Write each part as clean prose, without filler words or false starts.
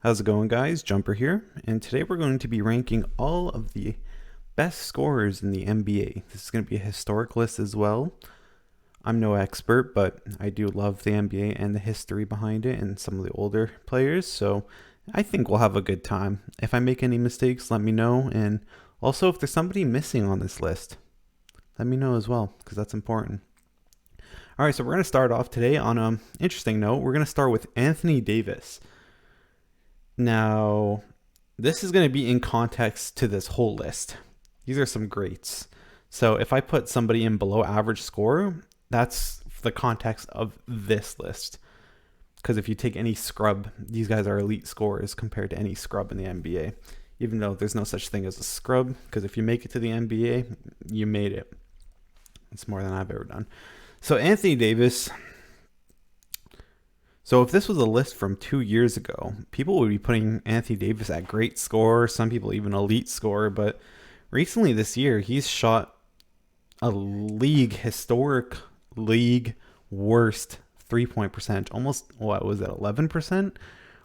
How's it going, guys? Jumper here, and today we're going to be ranking all of the best scorers in the NBA. This is going to be a historic list as well. I'm no expert, but I do love the NBA and the history behind it and some of the older players, so I think we'll have a good time. If I make any mistakes, let me know, and also if there's somebody missing on this list, let me know as well, because that's important. All right, so we're going to start off today on an interesting note. We're going to start with Anthony Davis. Now, this is going to be in context to this whole list. These are some greats. So if I put somebody in below average score, that's the context of this list. Because if you take any scrub, these guys are elite scorers compared to any scrub in the NBA. Even though there's no such thing as a scrub, because if you make it to the NBA, you made it. It's more than I've ever done. So Anthony Davis. So if this was a list from 2 years ago, people would be putting Anthony Davis at great scorer, some people even elite scorer, but recently this year, he's shot a historic league worst 3-point percentage, almost, what was it, 11%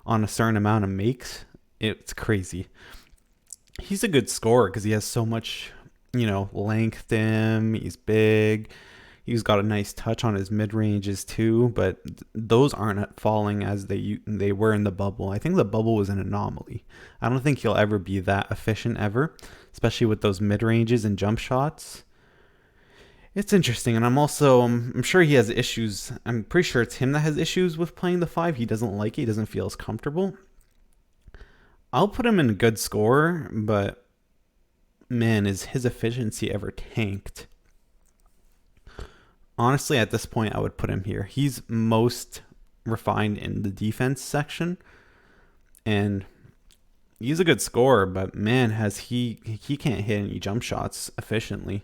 on a certain amount of makes. It's crazy. He's a good scorer because he has so much, length to him. He's big. He's got a nice touch on his mid-ranges too, but those aren't falling as they were in the bubble. I think the bubble was an anomaly. I don't think he'll ever be that efficient ever, especially with those mid-ranges and jump shots. It's interesting, and I'm sure he has issues. I'm pretty sure it's him that has issues with playing the 5. He doesn't like it. He doesn't feel as comfortable. I'll put him in a good scorer, but man, is his efficiency ever tanked? Honestly, at this point, I would put him here. He's most refined in the defense section, and he's a good scorer, but man, he can't hit any jump shots efficiently,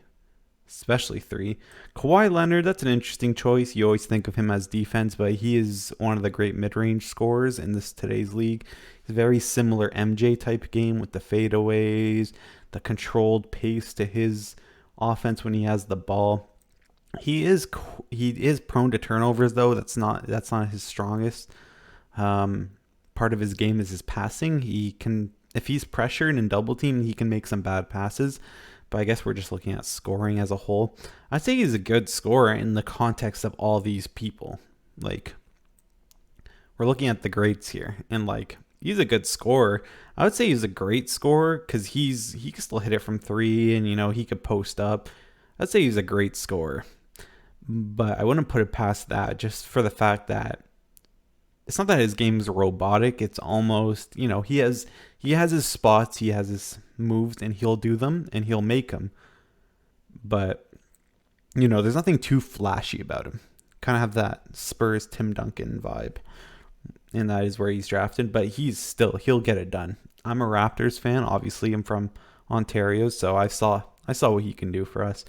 especially 3. Kawhi Leonard, that's an interesting choice. You always think of him as defense, but he is one of the great mid-range scorers in today's league. He's a very similar MJ type game with the fadeaways, the controlled pace to his offense when he has the ball. He is prone to turnovers though. That's not his strongest. Part of his game is his passing. If he's pressured and double teamed, he can make some bad passes. But I guess we're just looking at scoring as a whole. I'd say he's a good scorer in the context of all these people. Like, we're looking at the greats here, and he's a good scorer. I would say he's a great scorer because he can still hit it from 3, and he could post up. I'd say he's a great scorer. But I wouldn't put it past that, just for the fact that it's not that his game's robotic. It's almost, he has his spots, he has his moves, and he'll do them and he'll make them. But there's nothing too flashy about him. Kind of have that Spurs Tim Duncan vibe, and that is where he's drafted. But he'll get it done. I'm a Raptors fan. Obviously, I'm from Ontario, so I saw what he can do for us.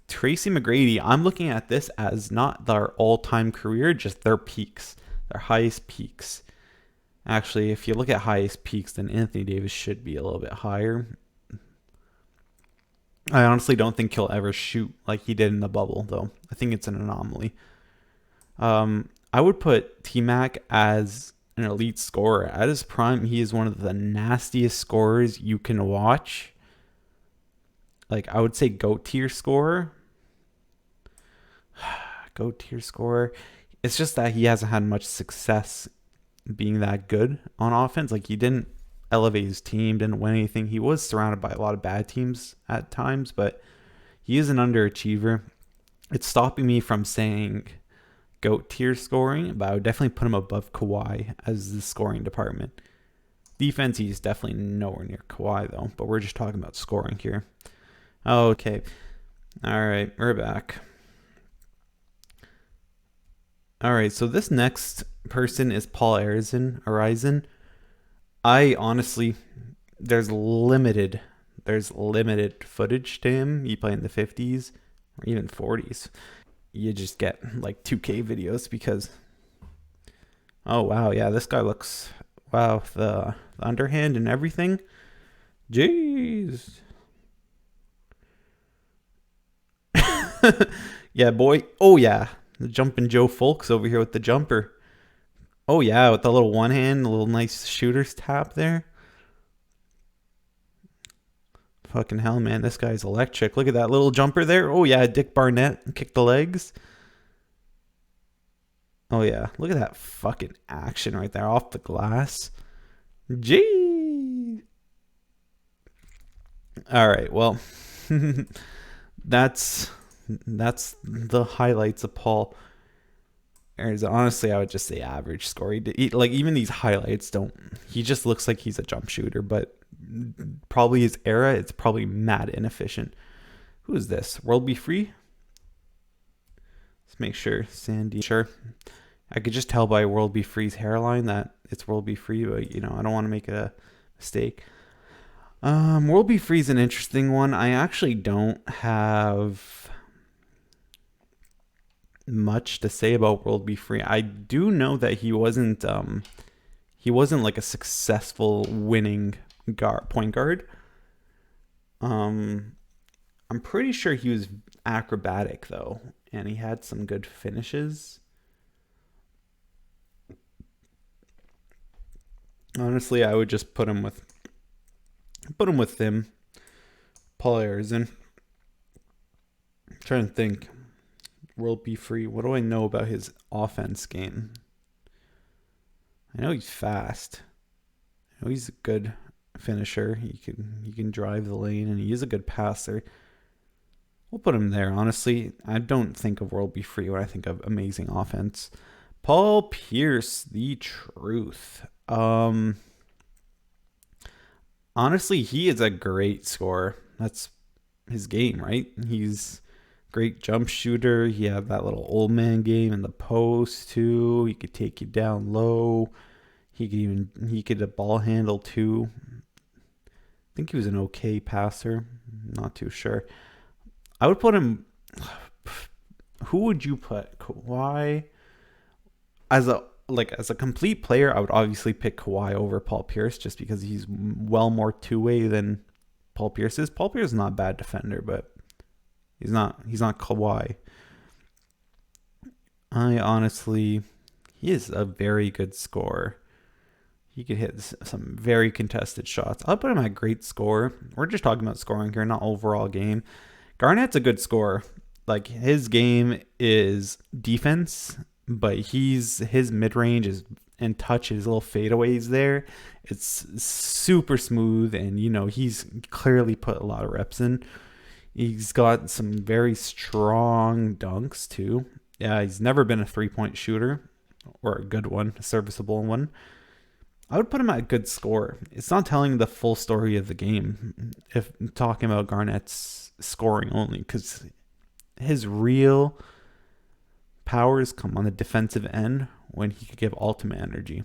Tracy McGrady, I'm looking at this as not their all-time career, just their peaks, their highest peaks. Actually, if you look at highest peaks, then Anthony Davis should be a little bit higher. I honestly don't think he'll ever shoot like he did in the bubble, though. I think it's an anomaly. I would put T-Mac as an elite scorer. At his prime, he is one of the nastiest scorers you can watch. I would say GOAT tier scorer. GOAT tier scorer. It's just that he hasn't had much success being that good on offense. He didn't elevate his team, didn't win anything. He was surrounded by a lot of bad teams at times, but he is an underachiever. It's stopping me from saying GOAT tier scoring, but I would definitely put him above Kawhi as the scoring department. Defense, he's definitely nowhere near Kawhi, though, but we're just talking about scoring here. Okay. All right, we're back. All right, so this next person is Paul Arizin. I honestly, there's limited footage to him. He played in the 50s or even 40s. You just get 2K videos because, oh wow, yeah, this guy looks, wow, the underhand and everything. Jeez. Yeah, boy. Oh, yeah. The jumping Joe Folks over here with the jumper. Oh yeah, with the little one hand, the little nice shooter's tap there. Fucking hell, man, this guy's electric. Look at that little jumper there. Oh yeah, Dick Barnett kicked the legs. Oh yeah, look at that fucking action right there off the glass. Gee. All right, well, that's that's the highlights of Paul. Honestly, I would just say average score. Like even these highlights don't. He just looks like he's a jump shooter, but probably his era, it's probably mad inefficient. Who is this? World Be Free? Let's make sure. Sandy. Sure. I could just tell by World Be Free's hairline that it's World Be Free, but I don't want to make a mistake. World Be Free is an interesting one. I actually don't have much to say about World Be Free. I do know that he wasn't like a successful winning point guard. Um, I'm pretty sure he was acrobatic though, and he had some good finishes. Honestly, I would just put him with them. Paul Arizin. I'm trying to think. World Be Free. What do I know about his offense game? I know he's fast. I know he's a good finisher. He can drive the lane, and he is a good passer. We'll put him there. Honestly, I don't think of World Be Free when I think of amazing offense. Paul Pierce, the truth. Honestly, he is a great scorer. That's his game, right? He's great jump shooter. He had that little old man game in the post too. He could take you down low. He could a ball handle too. I think he was an okay passer. Not too sure. I would put him. Who would you put? Kawhi as a complete player. I would obviously pick Kawhi over Paul Pierce just because he's well more two-way than Paul Pierce is. Paul Pierce is not a bad defender, but he's not Kawhi. He is a very good scorer. He could hit some very contested shots. I'll put him at great score. We're just talking about scoring here, not overall game. Garnett's a good scorer. Like his game is defense, but his mid range is and touch, his little fadeaways there. It's super smooth, and he's clearly put a lot of reps in. He's got some very strong dunks too. Yeah, he's never been a 3-point shooter, or a good one, a serviceable one. I would put him at a good score. It's not telling the full story of the game if talking about Garnett's scoring only, because his real powers come on the defensive end when he could give ultimate energy.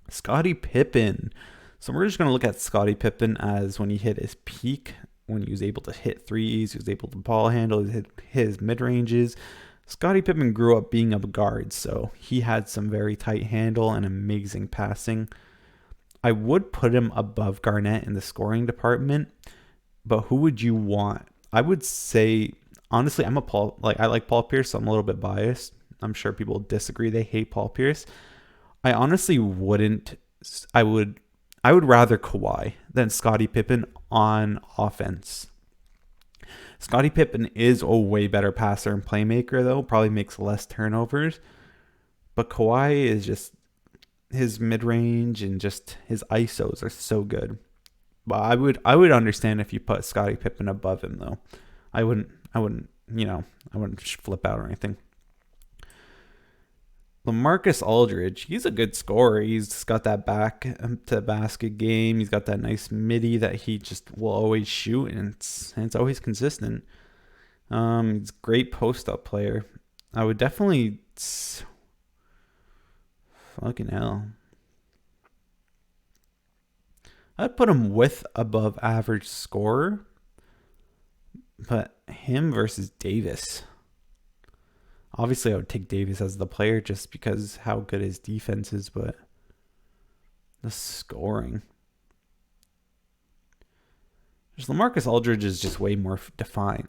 Scottie Pippen. So we're just going to look at Scottie Pippen as when he hit his peak, when he was able to hit threes, he was able to ball handle, hit his mid-ranges. Scottie Pippen grew up being a guard, so he had some very tight handle and amazing passing. I would put him above Garnett in the scoring department, but who would you want? I would say, honestly, I like Paul Pierce, so I'm a little bit biased. I'm sure people disagree. They hate Paul Pierce. I honestly wouldn't. I would rather Kawhi than Scottie Pippen on offense. Scottie Pippen is a way better passer and playmaker, though. Probably makes less turnovers. But Kawhi is just, his mid range and just his ISOs are so good. But I would understand if you put Scottie Pippen above him, though. I wouldn't I wouldn't flip out or anything. LaMarcus Aldridge, he's a good scorer. He's got that back to basket game. He's got that nice midi that he just will always shoot, and it's always consistent. He's a great post up player. I would definitely, fucking hell, I'd put him with above average scorer, but him versus Davis. Obviously, I would take Davis as the player just because how good his defense is, but the scoring. Just LaMarcus Aldridge is just way more refined.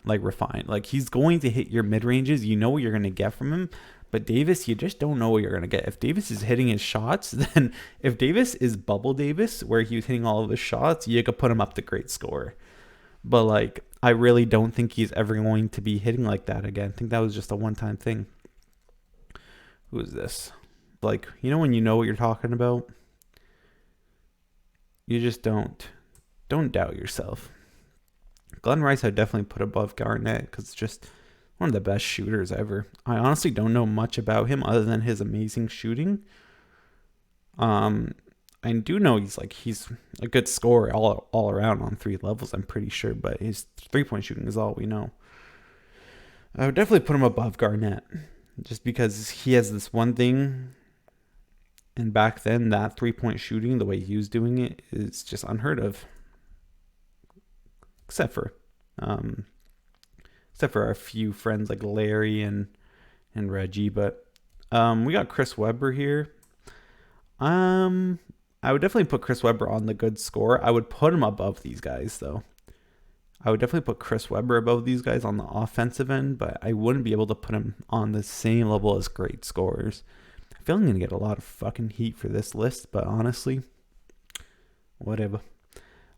Like he's going to hit your mid ranges. You know what you're going to get from him, But Davis, you just don't know what you're going to get. If Davis is hitting his shots, then if Davis is bubble Davis, where he was hitting all of his shots, you could put him up to great score. But like, I really don't think he's ever going to be hitting like that again. I think that was just a one-time thing. Who is this? Like, you know when you know what you're talking about? You just don't doubt yourself. Glenn Rice, I definitely put above Garnett because it's just one of the best shooters ever. I honestly don't know much about him other than his amazing shooting. I do know he's a good scorer all around on 3 levels, I'm pretty sure, but his 3-point shooting is all we know. I would definitely put him above Garnett just because he has this one thing, and back then that 3-point shooting, the way he was doing it, is just unheard of. Except for our few friends like Larry and Reggie, but we got Chris Webber here. I would definitely put Chris Webber on the good score. I would put him above these guys, though. I would definitely put Chris Webber above these guys on the offensive end, but I wouldn't be able to put him on the same level as great scorers. I feel I'm going to get a lot of fucking heat for this list, but honestly, whatever.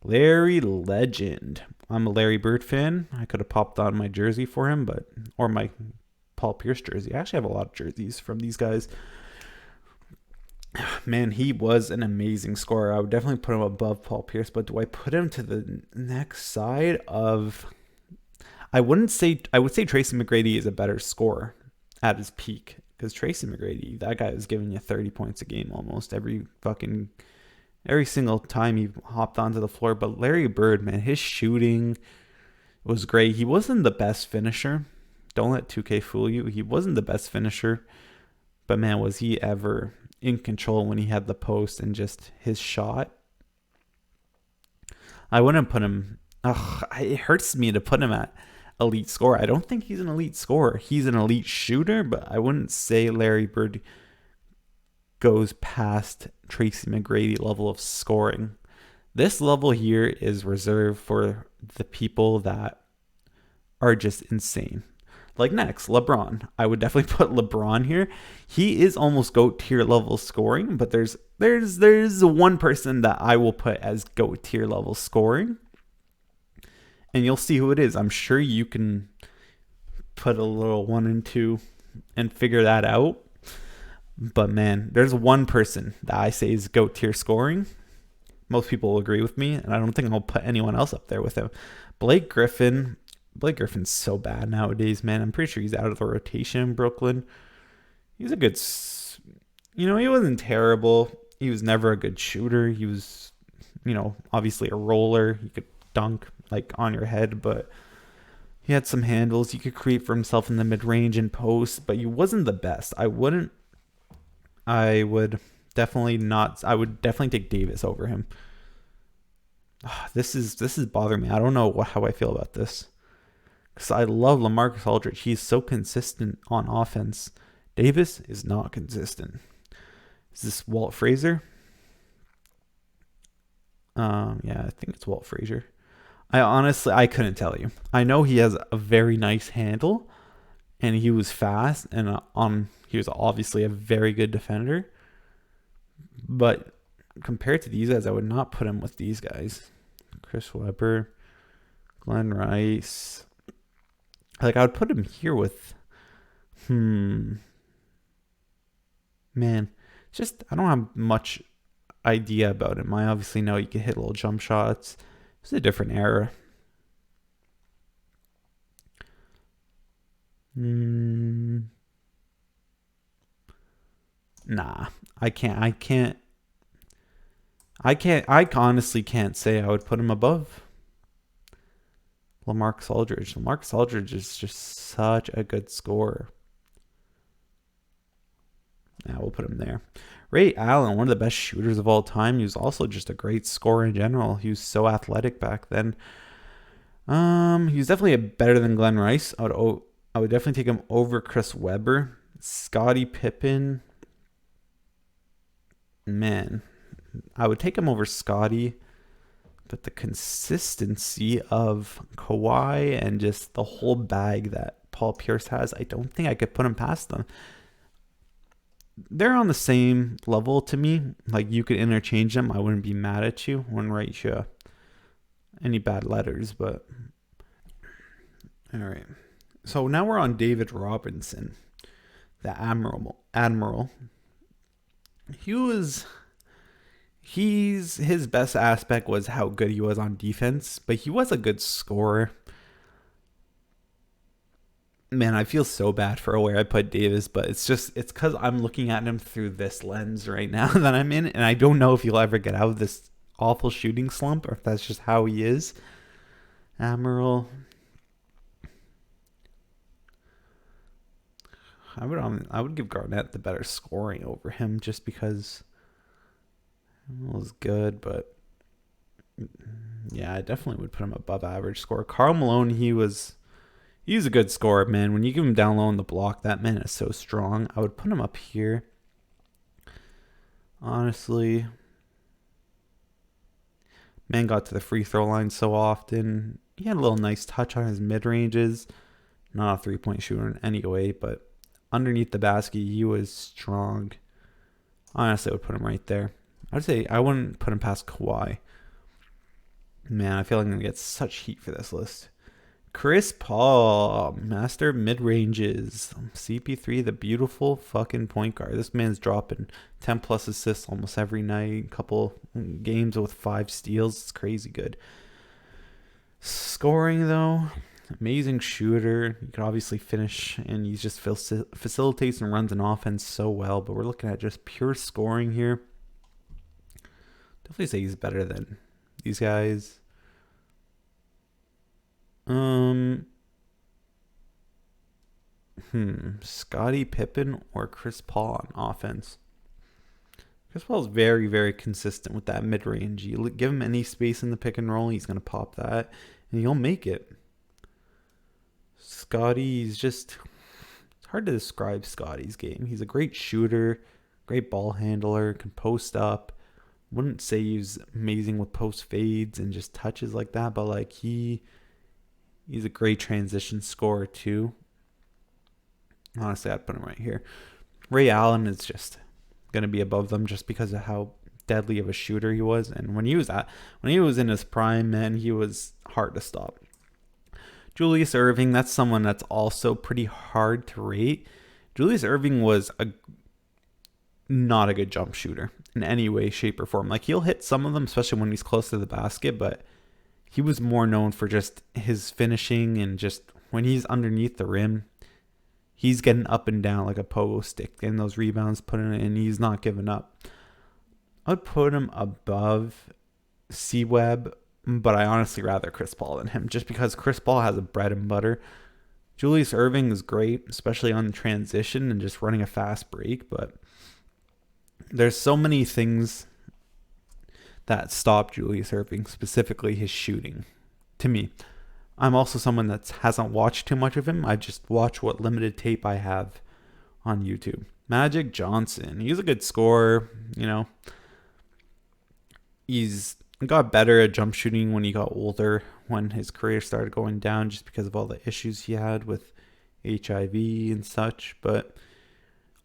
Larry Legend. I'm a Larry Bird fan. I could have popped on my jersey for him, or my Paul Pierce jersey. I actually have a lot of jerseys from these guys. Man, he was an amazing scorer. I would definitely put him above Paul Pierce, but do I put him to the next side of... I would say Tracy McGrady is a better scorer at his peak, because Tracy McGrady, that guy was giving you 30 points a game almost every single time he hopped onto the floor. But Larry Bird, man, his shooting was great. He wasn't the best finisher. Don't let 2K fool you. He wasn't the best finisher, but man, was he ever in control when he had the post and just his shot. I wouldn't put him... it hurts me to put him at elite scorer. I don't think he's an elite scorer. He's an elite shooter, but I wouldn't say Larry Bird goes past Tracy McGrady level of scoring. This level here is reserved for the people that are just insane. Like next, LeBron. I would definitely put LeBron here. He is almost GOAT tier level scoring, but there's one person that I will put as GOAT tier level scoring, and you'll see who it is. I'm sure you can put a little 1 and 2 and figure that out. But man, there's one person that I say is GOAT tier scoring. Most people will agree with me, and I don't think I'll put anyone else up there with him. Blake Griffin. Blake Griffin's so bad nowadays, man. I'm pretty sure he's out of the rotation in Brooklyn. He's a good... he wasn't terrible. He was never a good shooter. He was, obviously a roller. He could dunk, on your head, but he had some handles. He could create for himself in the mid-range and post, but he wasn't the best. I would definitely take Davis over him. This is bothering me. I don't know how I feel about this. Because I love LaMarcus Aldridge. He's so consistent on offense. Davis is not consistent. Is this Walt Frazier? Yeah, I think it's Walt Frazier. I couldn't tell you. I know he has a very nice handle, and he was fast, and he was obviously a very good defender. But compared to these guys, I would not put him with these guys. Chris Webber, Glenn Rice. I would put him here with, man, just, I don't have much idea about him. I obviously know you can hit little jump shots. It's a different era. Nah, I honestly can't say I would put him above LaMarcus Aldridge. LaMarcus Aldridge is just such a good scorer. Yeah, we'll put him there. Ray Allen, one of the best shooters of all time. He was also just a great scorer in general. He was so athletic back then. He was definitely better than Glenn Rice. I would definitely take him over Chris Webber. Scottie Pippen. Man, I would take him over Scottie. But the consistency of Kawhi and just the whole bag that Paul Pierce has, I don't think I could put him past them. they're on the same level to me. Like you could interchange them. I wouldn't be mad at you. Wouldn't write you any bad letters, but all right. So now we're on David Robinson, the Admiral. He was he's his best aspect was how good he was on defense, but he was a good scorer. Man, I feel so bad for where I put Davis, but it's because I'm looking at him through this lens right now that I'm in, and I don't know if he'll ever get out of this awful shooting slump or if that's just how he is. Admiral, I would give Garnett the better scoring over him just because it was good, but yeah, I definitely would put him above average score. Karl Malone, he's a good scorer, man. When you give him down low in the block, that man is so strong. I would put him up here. Honestly, man got to the free throw line so often. He had a little nice touch on his mid ranges. Not a 3-point shooter in any way, but underneath the basket, he was strong. Honestly, I would put him right there. I'd say I wouldn't put him past Kawhi. Man, I feel like I'm going to get such heat for this list. Chris Paul, master of mid-ranges. CP3, the beautiful fucking point guard. This man's dropping 10 plus assists almost every night. Couple games with 5 steals. It's crazy good. Scoring, though, amazing shooter. He could obviously finish, and he just facilitates and runs an offense so well. But we're looking at just pure scoring here. Definitely say he's better than these guys. Scottie Pippen or Chris Paul on offense. Chris Paul's very, very consistent with that mid-range. You give him any space in the pick and roll, he's going to pop that, and he'll make it. Scottie's just... It's hard to describe Scottie's game. He's a great shooter, great ball handler, can post up. Wouldn't say he's amazing with post fades and just touches like that, but like he's a great transition scorer too. Honestly, I'd put him right here. Ray Allen is just gonna be above them just because of how deadly of a shooter he was, and when he was in his prime, man, he was hard to stop. Julius Erving, that's someone that's also pretty hard to rate. Julius Erving was not a good jump shooter in any way, shape, or form. Like, he'll hit some of them, especially when he's close to the basket, but he was more known for just his finishing and just when he's underneath the rim, he's getting up and down like a pogo stick, getting those rebounds, putting it in, he's not giving up. I'd put him above C-Web, but I honestly rather Chris Paul than him just because Chris Paul has a bread and butter. Julius Erving is great, especially on transition and just running a fast break, but there's so many things that stop Julius Erving, specifically his shooting. To me, I'm also someone that hasn't watched too much of him. I just watch what limited tape I have on YouTube. Magic Johnson, he's a good scorer. He's got better at jump shooting when he got older, when his career started going down just because of all the issues he had with HIV and such. But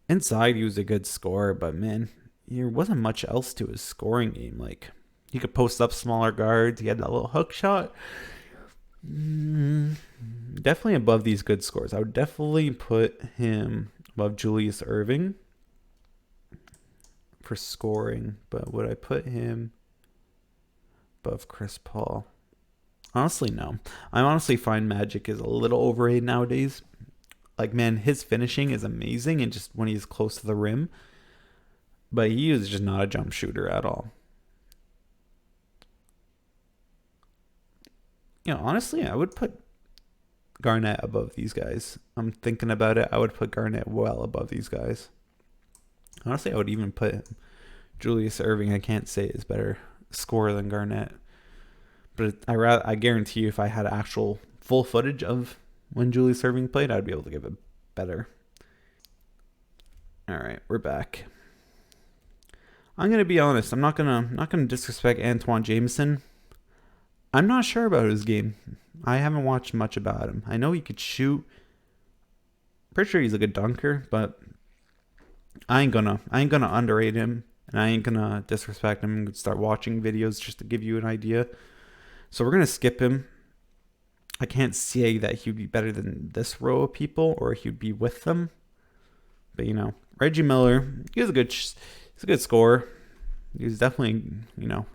inside, he was a good scorer, but man, there wasn't much else to his scoring game. Like, he could post up smaller guards. He had that little hook shot. Definitely above these good scores. I would definitely put him above Julius Erving for scoring, but would I put him above Chris Paul? Honestly, no. I honestly find Magic is a little overrated nowadays. Like, man, his finishing is amazing and just when he's close to the rim, but he is just not a jump shooter at all. Honestly, I would put Garnett above these guys. I'm thinking about it. I would put Garnett well above these guys. Honestly, I would even put Julius Erving. I can't say is better scorer than Garnett, but I guarantee you, if I had actual full footage of when Julius Erving played, I'd be able to give it better. All right, we're back. I'm gonna be honest. I'm not gonna disrespect Antoine Jameson. I'm not sure about his game. I haven't watched much about him. I know he could shoot. Pretty sure he's a good dunker, but I ain't gonna underrate him, and I ain't gonna disrespect him and start watching videos just to give you an idea. So we're gonna skip him. I can't say that he'd be better than this row of people or he'd be with them. But Reggie Miller, he's a good scorer. He's definitely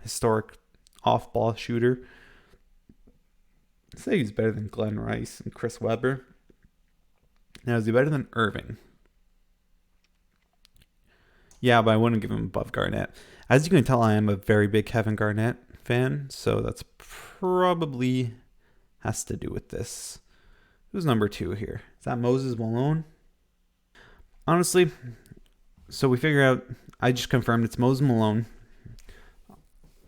historic off ball shooter. I'd say he's better than Glenn Rice and Chris Webber. Now is he better than Irving? Yeah, but I wouldn't give him above Garnett. As you can tell, I am a very big Kevin Garnett fan, so that's probably has to do with this. Who's number 2 here? Is that Moses Malone? Honestly, so we figure out. I just confirmed it's Moses Malone.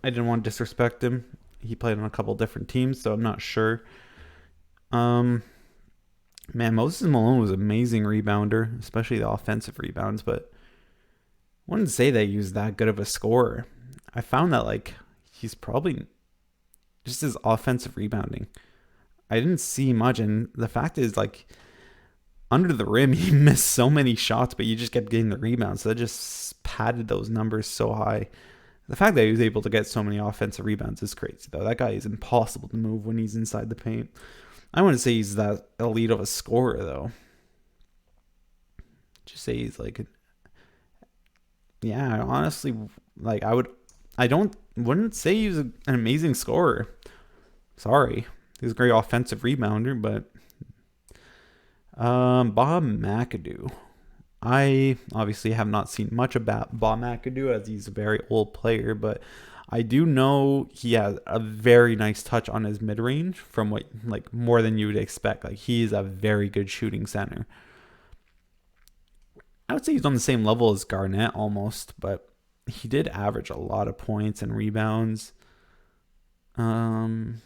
I didn't want to disrespect him. He played on a couple different teams, so I'm not sure. Man, Moses Malone was an amazing rebounder, especially the offensive rebounds, but I wouldn't say that he was that good of a scorer. I found that he's probably just his offensive rebounding. I didn't see much, and the fact is under the rim he missed so many shots, but you just kept getting the rebounds. So that just padded those numbers so high. The fact that he was able to get so many offensive rebounds is crazy, though. That guy is impossible to move when he's inside the paint. I wouldn't say he's that elite of a scorer, though. Just say he's yeah, honestly, wouldn't say he was an amazing scorer. Sorry. He's a great offensive rebounder, but Bob McAdoo. I obviously have not seen much about Bob McAdoo as he's a very old player, but I do know he has a very nice touch on his mid-range from what more than you would expect. He's a very good shooting center. I would say he's on the same level as Garnett almost, but he did average a lot of points and rebounds. Man.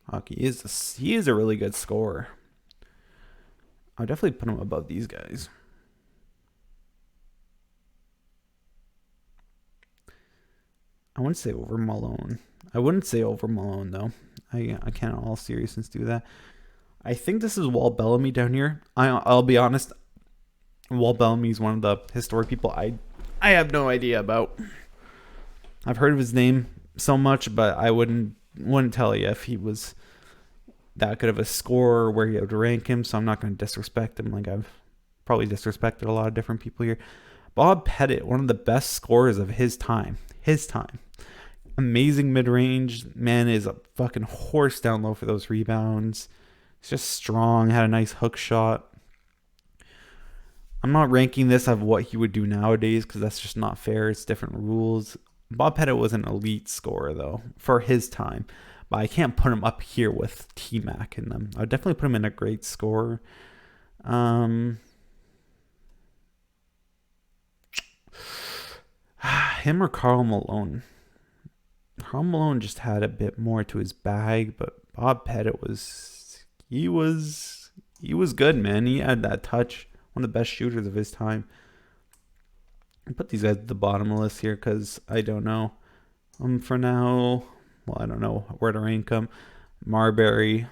Hockey he is a really good scorer. I'll definitely put him above these guys. I wouldn't say over Malone. I wouldn't say over Malone though. I can't in all seriousness do that. I think this is Walt Bellamy down here. I'll be honest. Walt Bellamy is one of the historic people I have no idea about. I've heard of his name so much, but I wouldn't tell you if he was that good of a scorer, where you would rank him. So I'm not going to disrespect him like I've probably disrespected a lot of different people here. Bob Pettit, one of the best scorers of his time. Amazing mid-range. Man is a fucking horse down low for those rebounds. He's just strong. Had a nice hook shot. I'm not ranking this of what he would do nowadays because that's just not fair. It's different rules. Bob Pettit was an elite scorer, though, for his time. But I can't put him up here with T-Mac in them. I would definitely put him in a great scorer. Him or Karl Malone. Karl Malone just had a bit more to his bag, but Bob Pettit was good, man. He had that touch. One of the best shooters of his time. I put these guys at the bottom of the list here because I don't know. For now, well, I don't know where to rank them. Marbury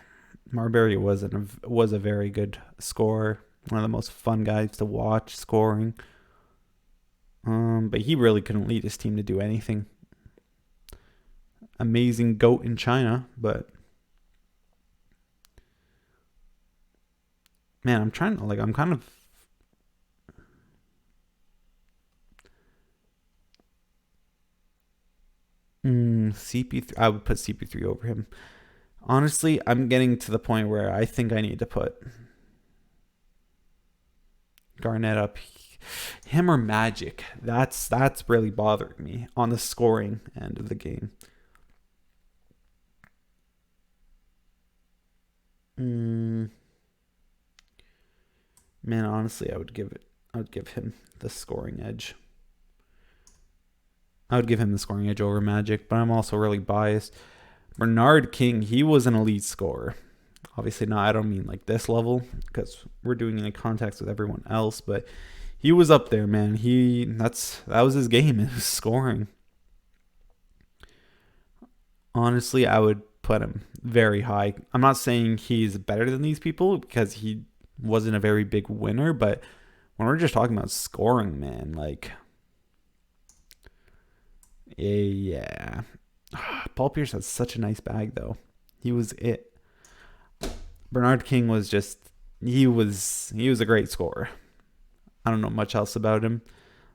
was a very good scorer. One of the most fun guys to watch scoring. But he really couldn't lead his team to do anything. Amazing GOAT in China, but man, I'm kind of CP3. I would put CP3 over him. Honestly, I'm getting to the point where I think I need to put Garnett up. Him or Magic. That's really bothering me on the scoring end of the game. Man, honestly, I would give him the scoring edge. I would give him the scoring edge over Magic, but I'm also really biased. Bernard King, he was an elite scorer. Obviously, not. I don't mean like this level because we're doing it in context with everyone else, but he was up there, man. That was his game, his scoring. Honestly, I would put him very high. I'm not saying he's better than these people because he wasn't a very big winner, but when we're just talking about scoring, man, like, yeah. Paul Pierce has such a nice bag, though. He was it. Bernard King was just, he was a great scorer. I don't know much else about him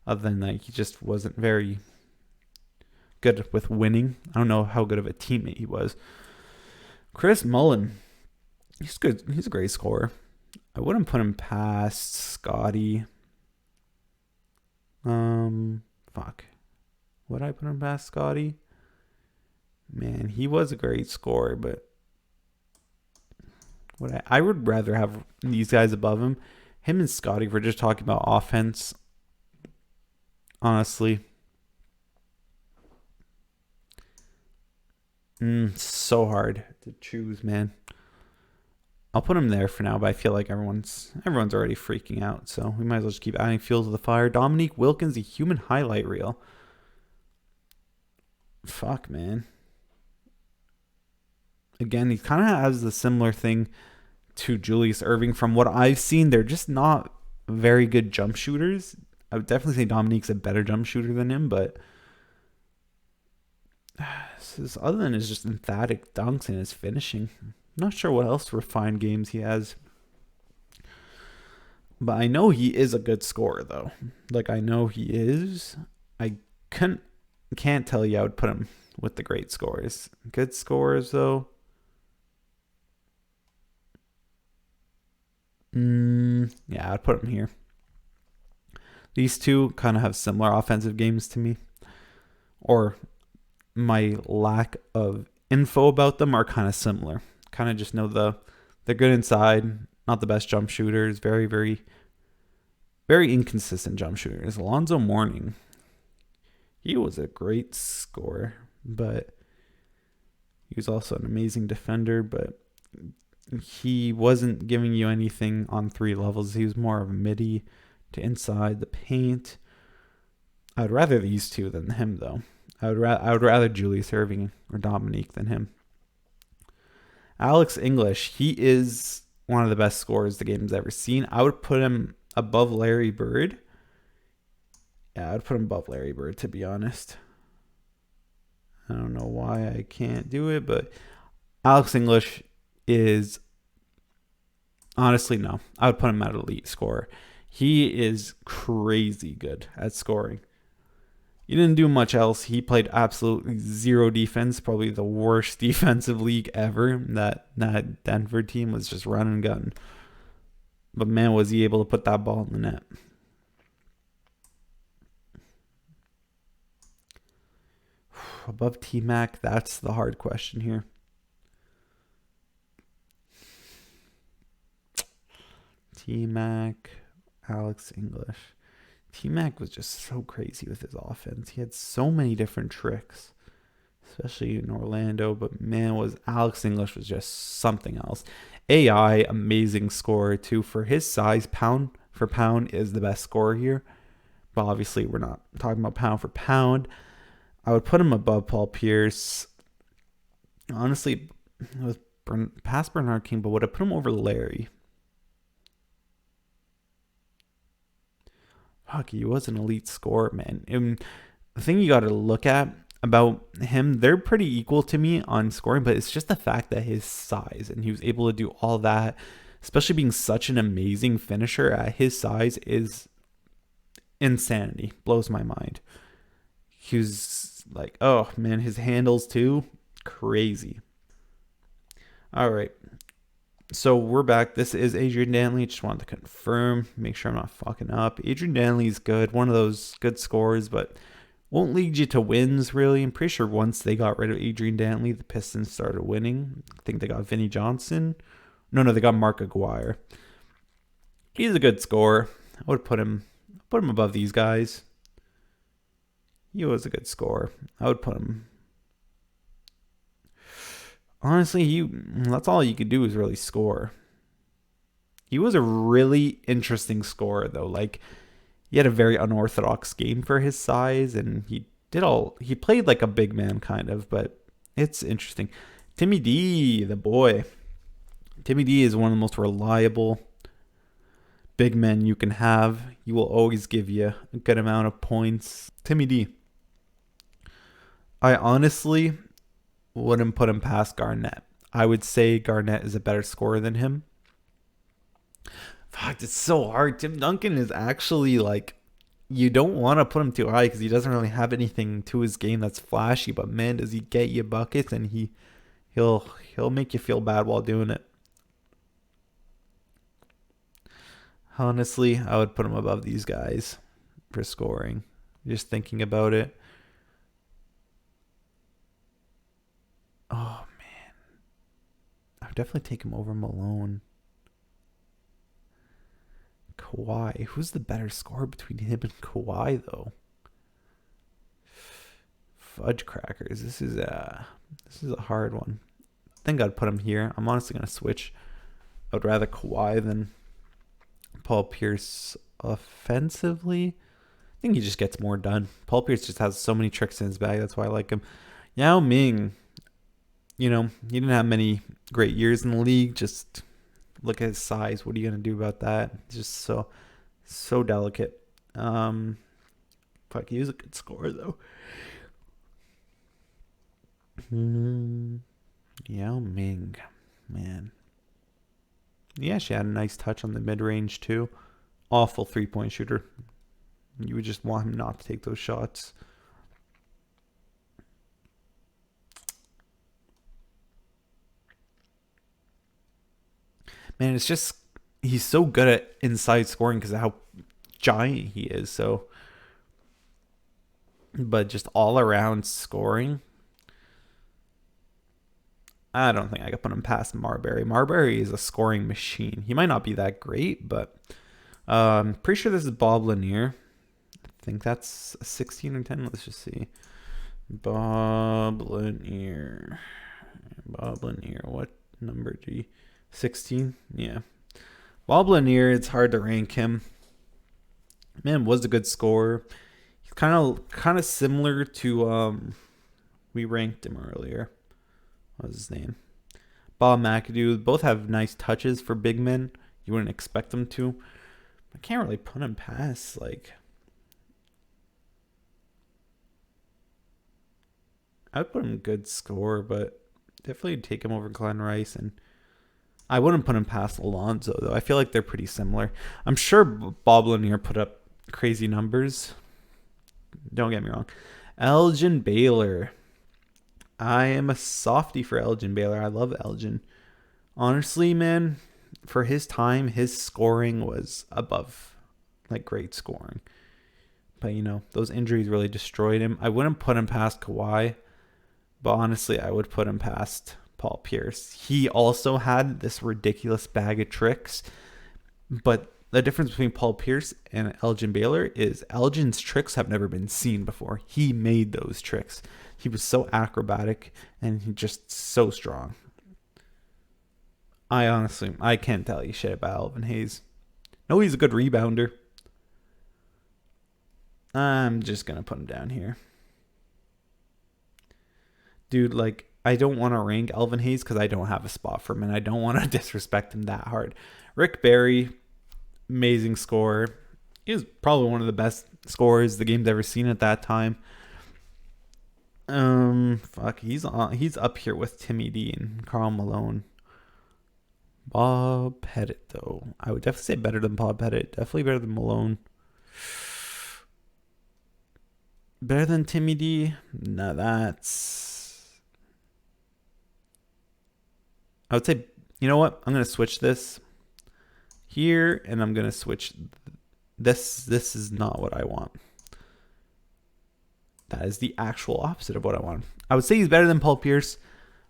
other than that he just wasn't very good with winning. I don't know how good of a teammate he was. Chris Mullen, he's good. He's a great scorer. I wouldn't put him past Scotty. Fuck. Would I put him past Scotty? Man, he was a great scorer, but I would rather have these guys above him. Him and Scotty, if we're just talking about offense, honestly. So hard to choose, man. I'll put him there for now, but I feel like everyone's already freaking out, so we might as well just keep adding fuel to the fire. Dominique Wilkins, the human highlight reel. Fuck, man. Again, he kind of has a similar thing to Julius Erving. From what I've seen, they're just not very good jump shooters. I would definitely say Dominique's a better jump shooter than him, but other than his just emphatic dunks and his finishing, I'm not sure what else refined games he has. But I know he is a good scorer, though. Like, I know he is. I can't tell you I would put him with the great scorers. Good scorers, though. Yeah, I'd put him here. These two kind of have similar offensive games to me. Or my lack of info about them are kind of similar. Kind of just know they're good inside, not the best jump shooters, very, very, very inconsistent jump shooters. Alonzo Mourning, he was a great scorer, but he was also an amazing defender, but he wasn't giving you anything on three levels. He was more of a midi to inside the paint. I would rather these two than him, though. I would rather Julius Erving or Dominique than him. Alex English, he is one of the best scorers the game's ever seen. I would put him above Larry Bird. Yeah, I would put him above Larry Bird, to be honest. I don't know why I can't do it, but Alex English is, honestly, no. I would put him at elite scorer. He is crazy good at scoring. He didn't do much else. He played absolutely zero defense, probably the worst defensive league ever. That Denver team was just run and gun. But man, was he able to put that ball in the net. Above T-Mac, that's the hard question here. T-Mac, Alex English. T-Mac was just so crazy with his offense. He had so many different tricks, especially in Orlando. But man, was Alex English was just something else. AI, amazing scorer too. For his size, pound for pound is the best scorer here. But obviously, we're not talking about pound for pound. I would put him above Paul Pierce. Honestly, with past Bernard King, but would I put him over Larry? Fuck, he was an elite scorer, man. And the thing you got to look at about him, they're pretty equal to me on scoring, but it's just the fact that his size and he was able to do all that, especially being such an amazing finisher at his size, is insanity. Blows my mind. He was like, oh man, his handles too, crazy. All right. So we're back. This is Adrian Dantley. Just wanted to confirm, make sure I'm not fucking up. Adrian Dantley's good. One of those good scorers, but won't lead you to wins, really. I'm pretty sure once they got rid of Adrian Dantley, the Pistons started winning. I think they got Vinnie Johnson. No, they got Mark Aguirre. He's a good scorer. I would put him above these guys. He was a good scorer. I would put him. Honestly, that's all you could do is really score. He was a really interesting scorer, though. Like, he had a very unorthodox game for his size, and he played like a big man, kind of, but it's interesting. Timmy D, the boy. Timmy D is one of the most reliable big men you can have. He will always give you a good amount of points. Timmy D. I honestly wouldn't put him past Garnett. I would say Garnett is a better scorer than him. Fuck, it's so hard. Tim Duncan is actually like, you don't want to put him too high because he doesn't really have anything to his game that's flashy. But man, does he get you buckets, and he'll make you feel bad while doing it. Honestly, I would put him above these guys for scoring. Just thinking about it. Oh man, I would definitely take him over Malone. Kawhi. Who's the better scorer between him and Kawhi, though? Fudge crackers. This is a hard one. I think I'd put him here. I'm honestly gonna switch. I would rather Kawhi than Paul Pierce offensively. I think he just gets more done. Paul Pierce just has so many tricks in his bag. That's why I like him. Yao Ming. You know, he didn't have many great years in the league. Just look at his size. What are you gonna do about that? Just so delicate. Fuck, he was a good scorer though. Yao Ming, man. Yeah, she had a nice touch on the mid range too. Awful 3-point shooter. You would just want him not to take those shots. Man, it's just he's so good at inside scoring because of how giant he is. So, but just all around scoring, I don't think I could put him past Marbury. Marbury is a scoring machine. He might not be that great, but pretty sure this is Bob Lanier. I think that's a 16 or 10. Let's just see. Bob Lanier. What number do you? 16? Yeah. Bob Lanier, it's hard to rank him. Man, was a good scorer. He's kind of similar to we ranked him earlier. What was his name? Bob McAdoo. Both have nice touches for big men. You wouldn't expect them to. I can't really put him past like. I would put him good score, but definitely take him over Glenn Rice, and I wouldn't put him past Alonzo though. I feel like they're pretty similar. I'm sure Bob Lanier put up crazy numbers. Don't get me wrong. Elgin Baylor. I am a softie for Elgin Baylor. I love Elgin. Honestly, man, for his time, his scoring was above like great scoring. But you know, those injuries really destroyed him. I wouldn't put him past Kawhi, but honestly, I would put him past Paul Pierce. He also had this ridiculous bag of tricks, but the difference between Paul Pierce and Elgin Baylor is Elgin's tricks have never been seen before. He made those tricks. He was so acrobatic and he just so strong. I can't tell you shit about Alvin Hayes. No, he's a good rebounder. I'm just going to put him down here. Dude, like, I don't want to rank Alvin Hayes because I don't have a spot for him, and I don't want to disrespect him that hard. Rick Barry, amazing scorer. He was probably one of the best scorers the game's ever seen at that time. He's up here with Timmy D and Karl Malone. Bob Pettit, though. I would definitely say better than Bob Pettit. Definitely better than Malone. Better than Timmy D? No, I would say, you know what? I'm going to switch this here, and I'm going to switch this. This is not what I want. That is the actual opposite of what I want. I would say he's better than Paul Pierce.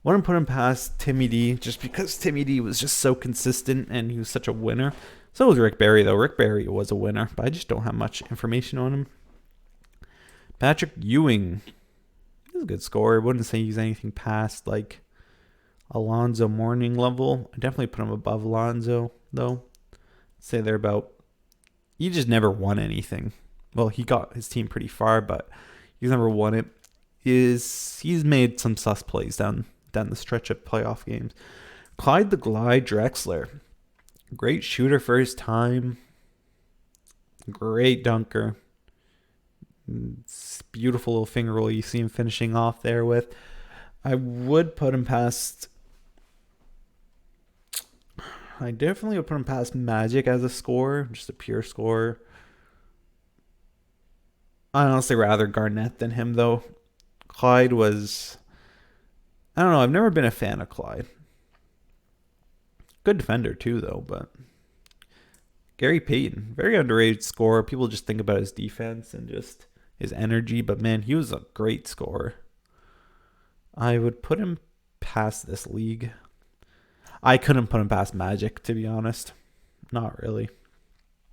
Wouldn't put him past Timmy D just because Timmy D was just so consistent and he was such a winner. So was Rick Barry, though. Rick Barry was a winner, but I just don't have much information on him. Patrick Ewing. He's a good scorer. Wouldn't say he's anything past like Alonzo Mourning level. I definitely put him above Alonzo, though. Say they're about. He just never won anything. Well, he got his team pretty far, but he's never won it. He's made some sus plays down down the stretch of playoff games. Clyde the Glide Drexler. Great shooter for his time. Great dunker. It's beautiful little finger roll you see him finishing off there with. I would put him past. I definitely would put him past Magic as a scorer, just a pure scorer. I honestly rather Garnett than him though. Clyde was. I don't know. I've never been a fan of Clyde. Good defender too, though. But Gary Payton, very underrated scorer. People just think about his defense and just his energy, but man, he was a great scorer. I would put him past this league. I couldn't put him past Magic, to be honest. Not really.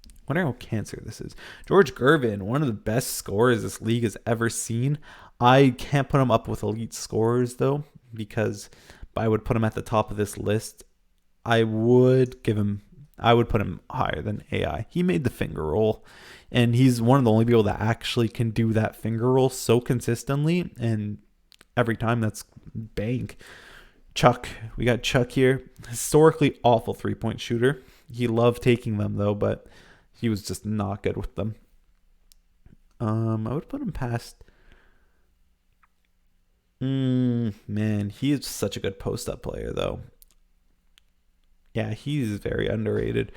I wonder how cancer this is. George Gervin, one of the best scorers this league has ever seen. I can't put him up with elite scorers, though, because I would put him at the top of this list. I would put him higher than AI. He made the finger roll, and he's one of the only people that actually can do that finger roll so consistently, and every time that's bank. Chuck, we got Chuck here. Historically awful three-point shooter. He loved taking them though, but he was just not good with them. I would put him past. Man, he is such a good post-up player though. Yeah, he's very underrated.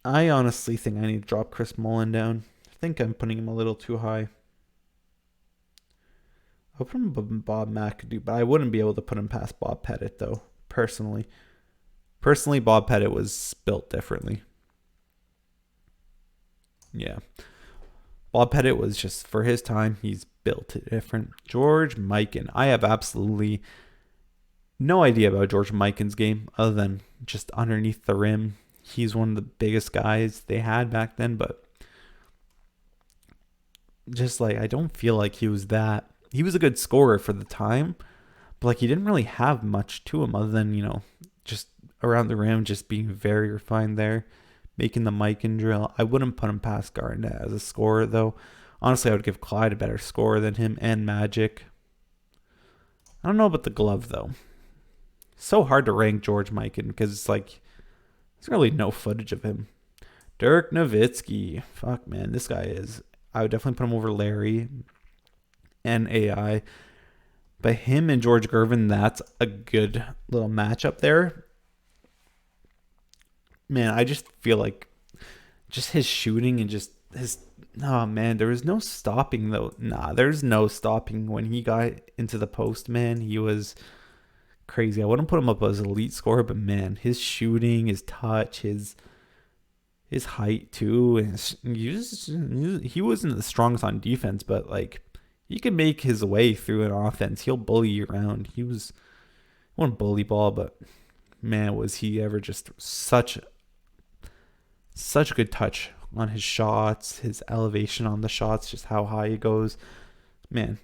I honestly think I need to drop Chris Mullin down. I think I'm putting him a little too high. I'll put him above Bob McAdoo, but I wouldn't be able to put him past Bob Pettit, though, personally. Personally, Bob Pettit was built differently. Yeah. Bob Pettit was just, for his time, he's built it different. George Mikan. I have absolutely no idea about George Mikan's game other than just underneath the rim. He's one of the biggest guys they had back then, but just like, I don't feel like he was that. He was a good scorer for the time, but like he didn't really have much to him other than, just around the rim, just being very refined there, making the Mikan drill. I wouldn't put him past Garnett as a scorer, though. Honestly, I would give Clyde a better scorer than him and Magic. I don't know about the glove, though. So hard to rank George Mikan because it's like, there's really no footage of him. Dirk Nowitzki. Fuck, man, this guy is. I would definitely put him over Larry and AI. But him and George Gervin, that's a good little matchup there. Man, I just feel like just his shooting and just his... Oh, man, there was no stopping, though. Nah, there's no stopping when he got into the post, man. He was crazy. I wouldn't put him up as an elite scorer, but, man, his shooting, his touch, his height, too. And he wasn't the strongest on defense, but, like, he could make his way through an offense. He'll bully you around. He wasn't bully ball, but, man, was he ever just such a good touch on his shots, his elevation on the shots, just how high he goes. Man,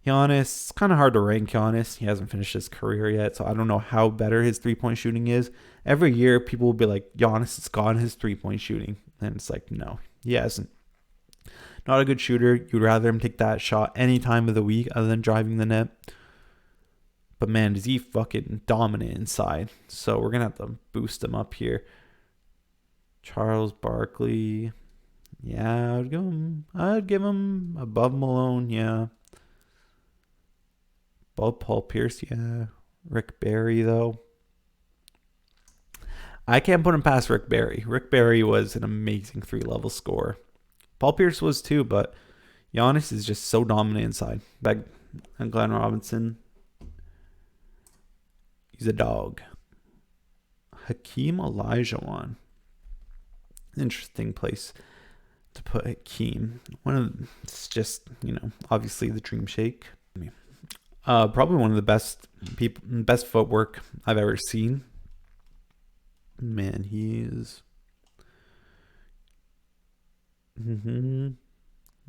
Giannis, it's kind of hard to rank Giannis. He hasn't finished his career yet, so I don't know how better his three-point shooting is. Every year, people will be like, Giannis has gone his three-point shooting. And it's like, no, he hasn't. Not a good shooter. You'd rather him take that shot any time of the week other than driving the net. But man, is he fucking dominant inside. So we're going to have to boost him up here. Charles Barkley. Yeah, I'd give him above Malone, yeah. Above Paul Pierce, yeah. Rick Barry, though. I can't put him past Rick Barry. Rick Barry was an amazing three-level scorer. Paul Pierce was too, but Giannis is just so dominant inside. And Glenn Robinson, he's a dog. Hakeem Olajuwon. Interesting place to put Hakeem. It's just, obviously the Dream Shake. Probably one of the best footwork I've ever seen. Man, he is.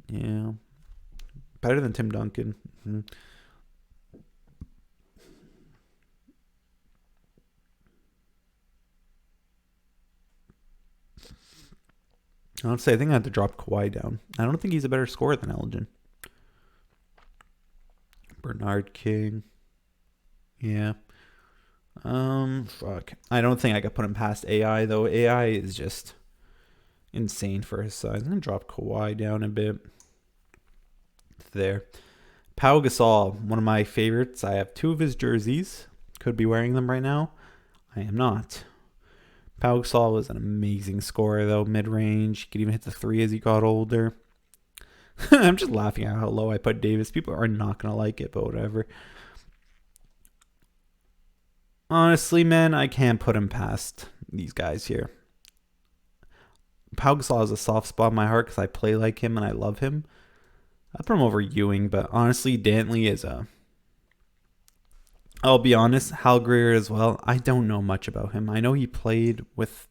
Yeah. Better than Tim Duncan. Honestly, I think I have to drop Kawhi down. I don't think he's a better scorer than Elgin. Bernard King. Yeah. Fuck. I don't think I could put him past AI though. AI is just insane for his size. I'm gonna drop Kawhi down a bit. There. Pau Gasol, one of my favorites. I have two of his jerseys. Could be wearing them right now. I am not. Pau Gasol was an amazing scorer though, mid-range. He could even hit the three as he got older. I'm just laughing at how low I put Davis. People are not gonna like it, but whatever. Honestly, man, I can't put him past these guys here. Pau Gasol has a soft spot in my heart because I play like him and I love him. I'd put him over Ewing, but honestly, Dantley is a. I'll be honest, Hal Greer as well. I don't know much about him. I know he played with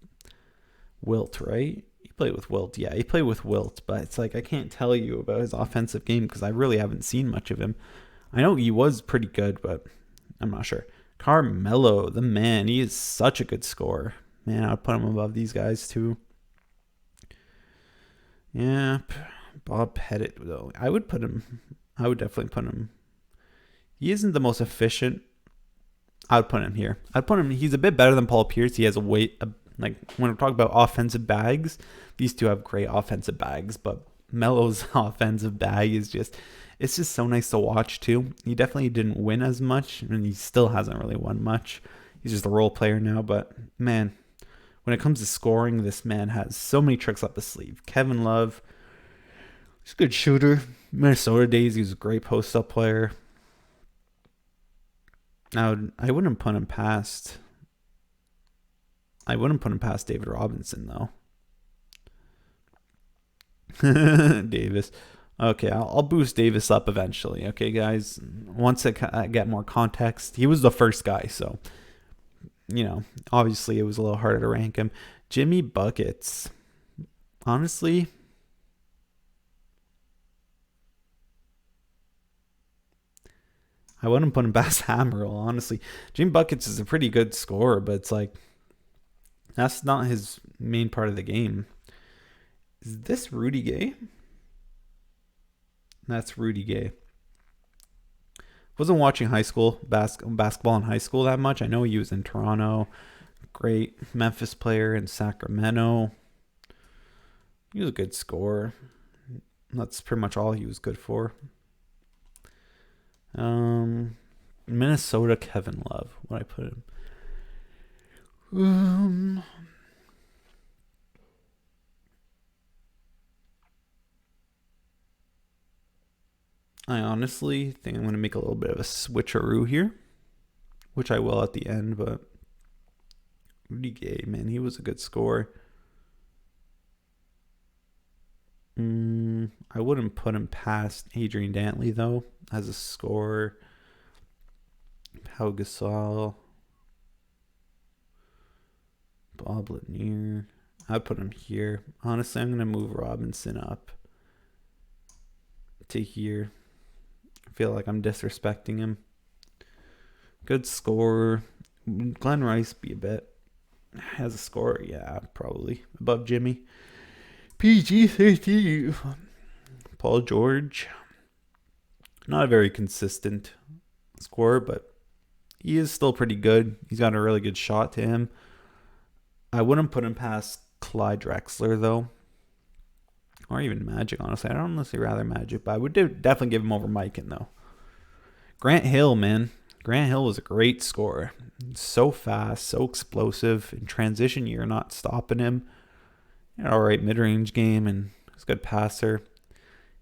Wilt, right? He played with Wilt. Yeah, he played with Wilt, but it's like I can't tell you about his offensive game because I really haven't seen much of him. I know he was pretty good, but I'm not sure. Carmelo, the man, he is such a good scorer. Man, I'd put him above these guys too. Yeah, Bob Pettit though. I would definitely put him. He isn't the most efficient. I would put him here. I'd put him. He's a bit better than Paul Pierce. He has a weight. Like when we're talking about offensive bags, these two have great offensive bags. But Melo's offensive bag is it's just so nice to watch too. He definitely didn't win as much, and he still hasn't really won much. He's just a role player now. But man, when it comes to scoring, this man has so many tricks up his sleeve. Kevin Love, he's a good shooter. Minnesota days, he was a great post-up player. Now, I wouldn't put him past David Robinson, though. Davis. Okay, I'll boost Davis up eventually. Okay, guys. Once I get more context, he was the first guy, so obviously it was a little harder to rank him. Jimmy Buckets. Honestly, I wouldn't put him past Hammerl, honestly. Jimmy Buckets is a pretty good scorer, but it's like that's not his main part of the game. Is this Rudy Gay? That's Rudy Gay. Wasn't watching high school basketball in high school that much. I know he was in Toronto. Great Memphis player in Sacramento. He was a good scorer. That's pretty much all he was good for. Minnesota Kevin Love. What I put him? I honestly think I'm going to make a little bit of a switcheroo here, which I will at the end, but Rudy Gay, man, he was a good scorer. I wouldn't put him past Adrian Dantley, though, as a scorer. Pau Gasol. Bob Lanier. I'd put him here. Honestly, I'm going to move Robinson up to here. I feel like I'm disrespecting him. Good scorer. Glenn Rice be a bit. As a scorer, yeah, probably. Above Jimmy. PG-13. Paul George. Not a very consistent scorer, but he is still pretty good. He's got a really good shot to him. I wouldn't put him past Clyde Drexler, though. Or even Magic, honestly. I don't honestly rather Magic, but I would definitely give him over Mikan, though. Grant Hill, man. Grant Hill was a great scorer. So fast, so explosive. In transition, you're not stopping him. He had an alright mid-range game, and he's a good passer.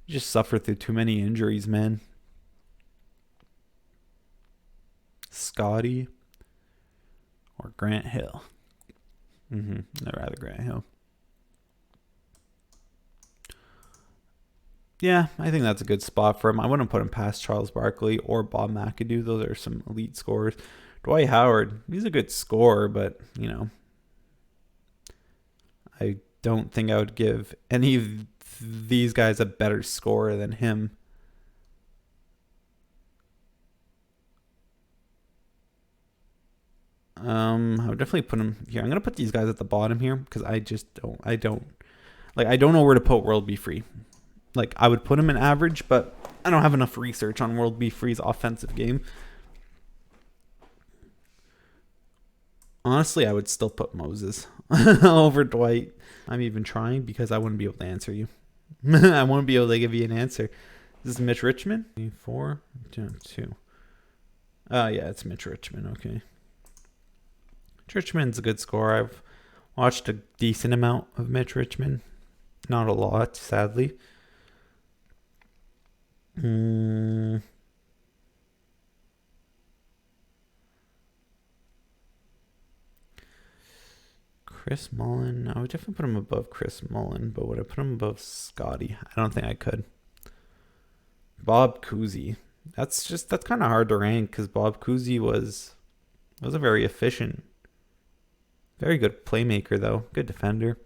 He just suffered through too many injuries, man. Scotty or Grant Hill? I'd rather Grant Hill. Yeah, I think that's a good spot for him. I wouldn't put him past Charles Barkley or Bob McAdoo. Those are some elite scorers. Dwight Howard, he's a good scorer, but, I don't think I would give any of these guys a better scorer than him. I would definitely put him here. I'm going to put these guys at the bottom here because I don't know where to put World Be Free. Like, I would put him in average, but I don't have enough research on World B Free's offensive game. Honestly, I would still put Moses over Dwight. I'm even trying because I wouldn't be able to answer you. I won't be able to give you an answer. This is Mitch Richmond. 4, 2. Yeah, it's Mitch Richmond. Okay. Mitch Richmond's a good scorer. I've watched a decent amount of Mitch Richmond. Not a lot, sadly. Chris Mullin. I would definitely put him above Chris Mullin, but would I put him above Scotty? I don't think I could. Bob Cousy. That's kind of hard to rank because Bob Cousy was a very efficient, very good playmaker though. Good defender.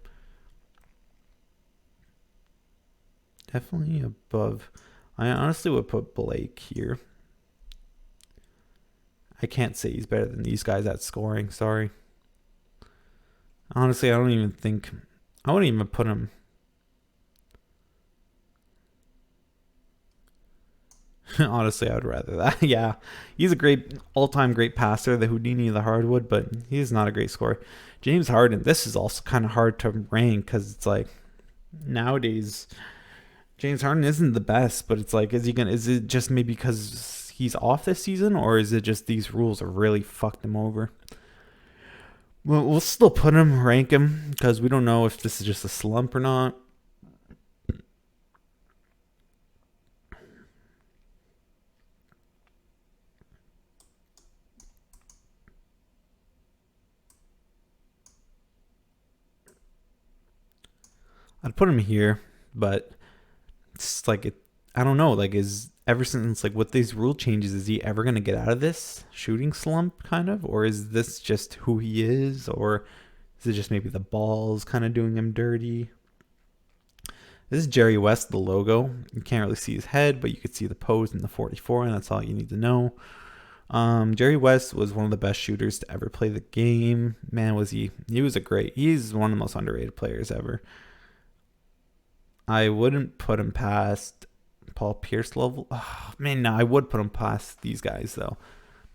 Definitely above. I honestly would put Blake here. I can't say he's better than these guys at scoring. Sorry. Honestly, I wouldn't even put him. Honestly, I would rather that. Yeah, he's a great all-time great passer, the Houdini of the hardwood, but he's not a great scorer. James Harden. This is also kind of hard to rank because it's like nowadays James Harden isn't the best, but it's like, is it just maybe because he's off this season, or is it just these rules have really fucked him over? Well, we'll still put him, rank him, because we don't know if this is just a slump or not. I'd put him here, but it's like I don't know. Like, ever since like with these rule changes, is he ever gonna get out of this shooting slump, kind of, or is this just who he is, or is it just maybe the balls kind of doing him dirty? This is Jerry West, the logo. You can't really see his head, but you could see the pose in the 44, and that's all you need to know. Jerry West was one of the best shooters to ever play the game. Man, was he? He's one of the most underrated players ever. I wouldn't put him past Paul Pierce level. Oh, man, no, I would put him past these guys, though.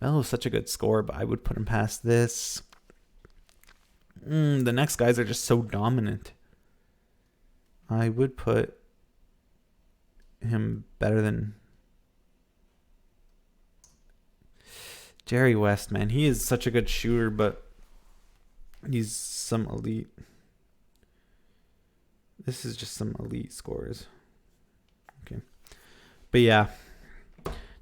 Melo's such a good scorer, but I would put him past this. The next guys are just so dominant. I would put him better than Jerry West, man. He is such a good shooter, but he's some elite. This is just some elite scorers. Okay. But yeah,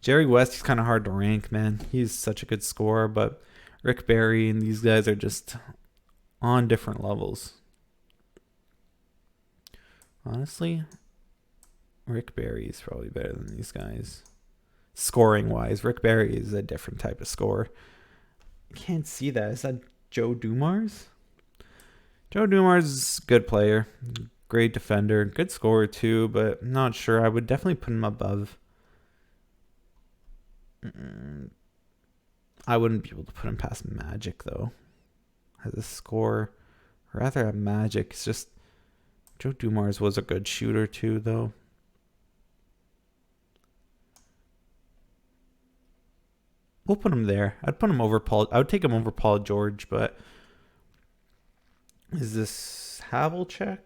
Jerry West is kind of hard to rank, man. He's such a good scorer, but Rick Barry and these guys are just on different levels. Honestly, Rick Barry is probably better than these guys. Scoring wise, Rick Barry is a different type of scorer. I can't see that. Is that Joe Dumars? Joe Dumars is a good player. Great defender. Good scorer too, but I'm not sure. I would definitely put him above. I wouldn't be able to put him past Magic, though. As a scorer. Rather have Magic. It's just Joe Dumars was a good shooter too, though. We'll put him there. I'd put him over Paul. I would take him over Paul George, but is this Havlicek?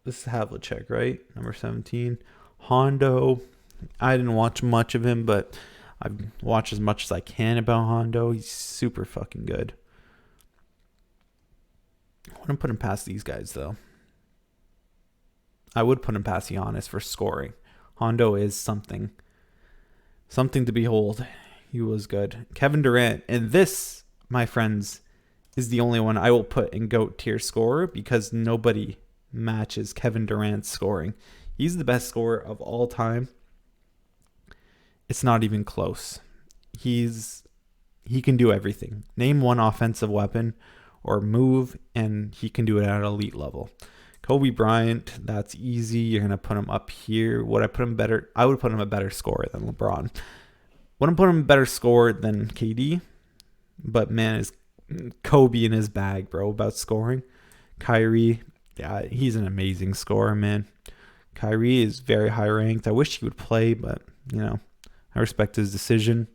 This is Havlicek, right? Number 17. Hondo. I didn't watch much of him, but I've watched as much as I can about Hondo. He's super fucking good. I wouldn't put him past these guys, though. I would put him past Giannis for scoring. Hondo is something to behold. He was good. Kevin Durant. And this, my friends, is the only one I will put in GOAT tier scorer because nobody matches Kevin Durant's scoring. He's the best scorer of all time. It's not even close. He can do everything. Name one offensive weapon or move, and he can do it at an elite level. Kobe Bryant, that's easy. You're going to put him up here. Would I put him better? I would put him a better scorer than LeBron. Wouldn't put him a better scorer than KD. But man, is Kobe in his bag, bro, about scoring. Kyrie, Yeah, he's an amazing scorer, man. Kyrie is very high ranked. I wish he would play, but you know, I respect his decision.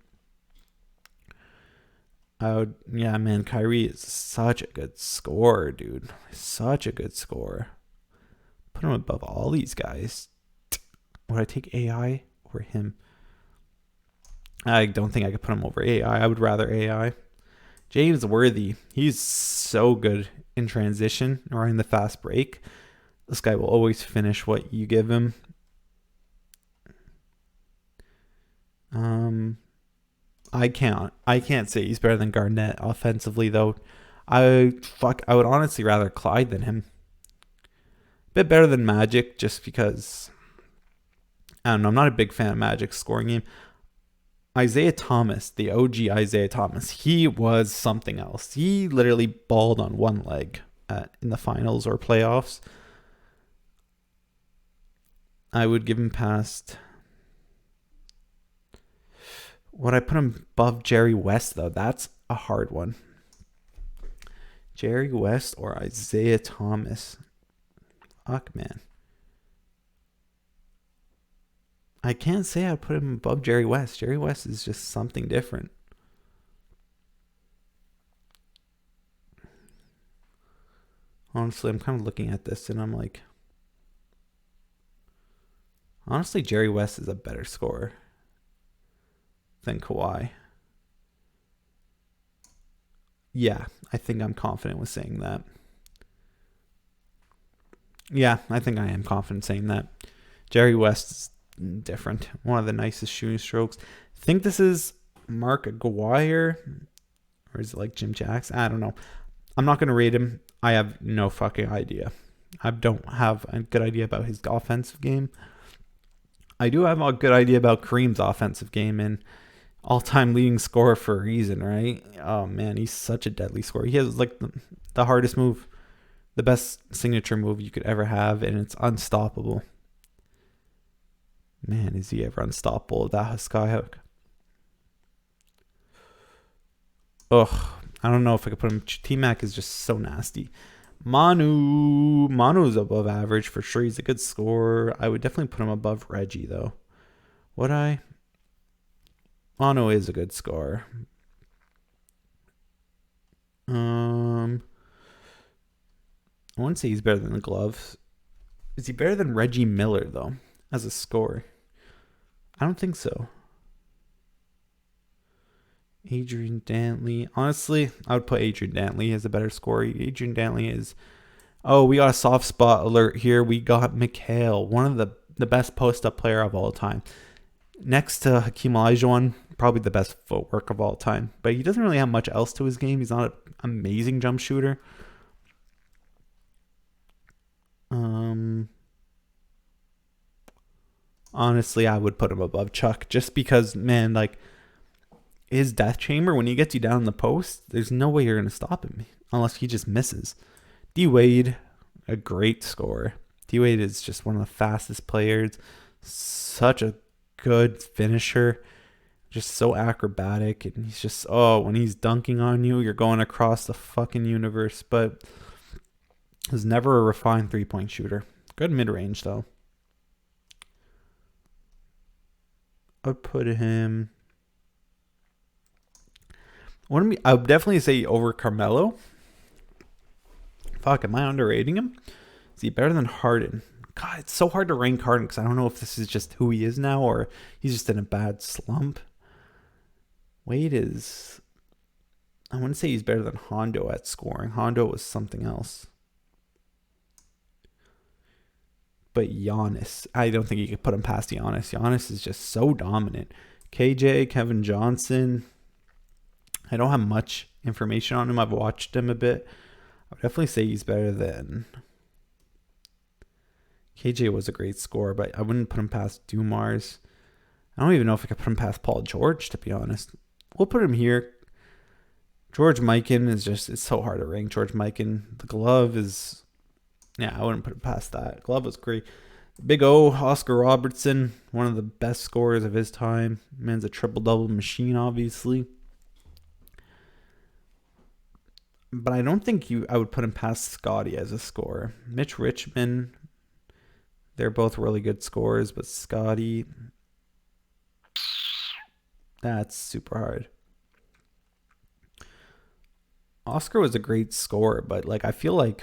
Yeah, man. Kyrie is such a good scorer, dude. Such a good scorer. Put him above all these guys. Would I take AI or him? I don't think I could put him over AI. I would rather AI. James Worthy, he's so good in transition or in the fast break. This guy will always finish what you give him. I can't say he's better than Garnett offensively though. I would honestly rather Clyde than him. A bit better than Magic just because I don't know, I'm not a big fan of Magic's scoring game. Isaiah Thomas, the OG Isaiah Thomas, he was something else. He literally balled on one leg in the finals or playoffs. I would give him past. Would I put him above Jerry West, though? That's a hard one. Jerry West or Isaiah Thomas? Fuck, man. I can't say I'd put him above Jerry West. Jerry West is just something different. Honestly, I'm kind of looking at this and I'm like, honestly, Jerry West is a better scorer than Kawhi. Yeah, I think I'm confident with saying that. Yeah, I think I am confident saying that. Jerry West is different. One of the nicest shooting strokes. I think this is Mark Aguirre, or is it like Jim Jackson? I don't know. I'm not going to rate him. I have no fucking idea. I don't have a good idea about his offensive game. I do have a good idea about Kareem's offensive game and all-time leading scorer for a reason, right? Oh man, he's such a deadly scorer. He has like the hardest move, the best signature move you could ever have, and it's unstoppable. Man, is he ever unstoppable? That skyhook. Ugh, I don't know if I could put him. T Mac is just so nasty. Manu's above average for sure. He's a good scorer. I would definitely put him above Reggie though. Would I? Manu is a good scorer. I wouldn't say he's better than the gloves. Is he better than Reggie Miller though, as a scorer? I don't think so. Adrian Dantley. Honestly, I would put Adrian Dantley as a better scorer. Adrian Dantley is. Oh, we got a soft spot alert here. We got Mikhail, one of the best post-up player of all time. Next to Hakeem Olajuwon, probably the best footwork of all time. But he doesn't really have much else to his game. He's not an amazing jump shooter. Honestly, I would put him above Chuck just because, man, like his death chamber, when he gets you down in the post, there's no way you're going to stop him unless he just misses. D Wade, a great scorer. D Wade is just one of the fastest players. Such a good finisher. Just so acrobatic. And he's just, oh, when he's dunking on you, you're going across the fucking universe. But was never a refined three-point shooter. Good mid-range, though. I'd put him. I would definitely say over Carmelo. Fuck, am I underrating him? Is he better than Harden? God, it's so hard to rank Harden because I don't know if this is just who he is now or he's just in a bad slump. Wade is. I wouldn't say he's better than Hondo at scoring. Hondo was something else. But Giannis, I don't think you could put him past Giannis. Giannis is just so dominant. KJ, Kevin Johnson. I don't have much information on him. I've watched him a bit. I would definitely say he's better than. KJ was a great scorer, but I wouldn't put him past Dumars. I don't even know if I could put him past Paul George, to be honest. We'll put him here. George Mikan is just, it's so hard to rank George Mikan. The glove is, yeah, I wouldn't put it past that. Glove was great. Big O, Oscar Robertson, one of the best scorers of his time. Man's a triple-double machine, obviously. but I don't think I would put him past Scotty as a scorer. Mitch Richmond, they're both really good scorers, but Scotty, that's super hard. Oscar was a great scorer, but like I feel like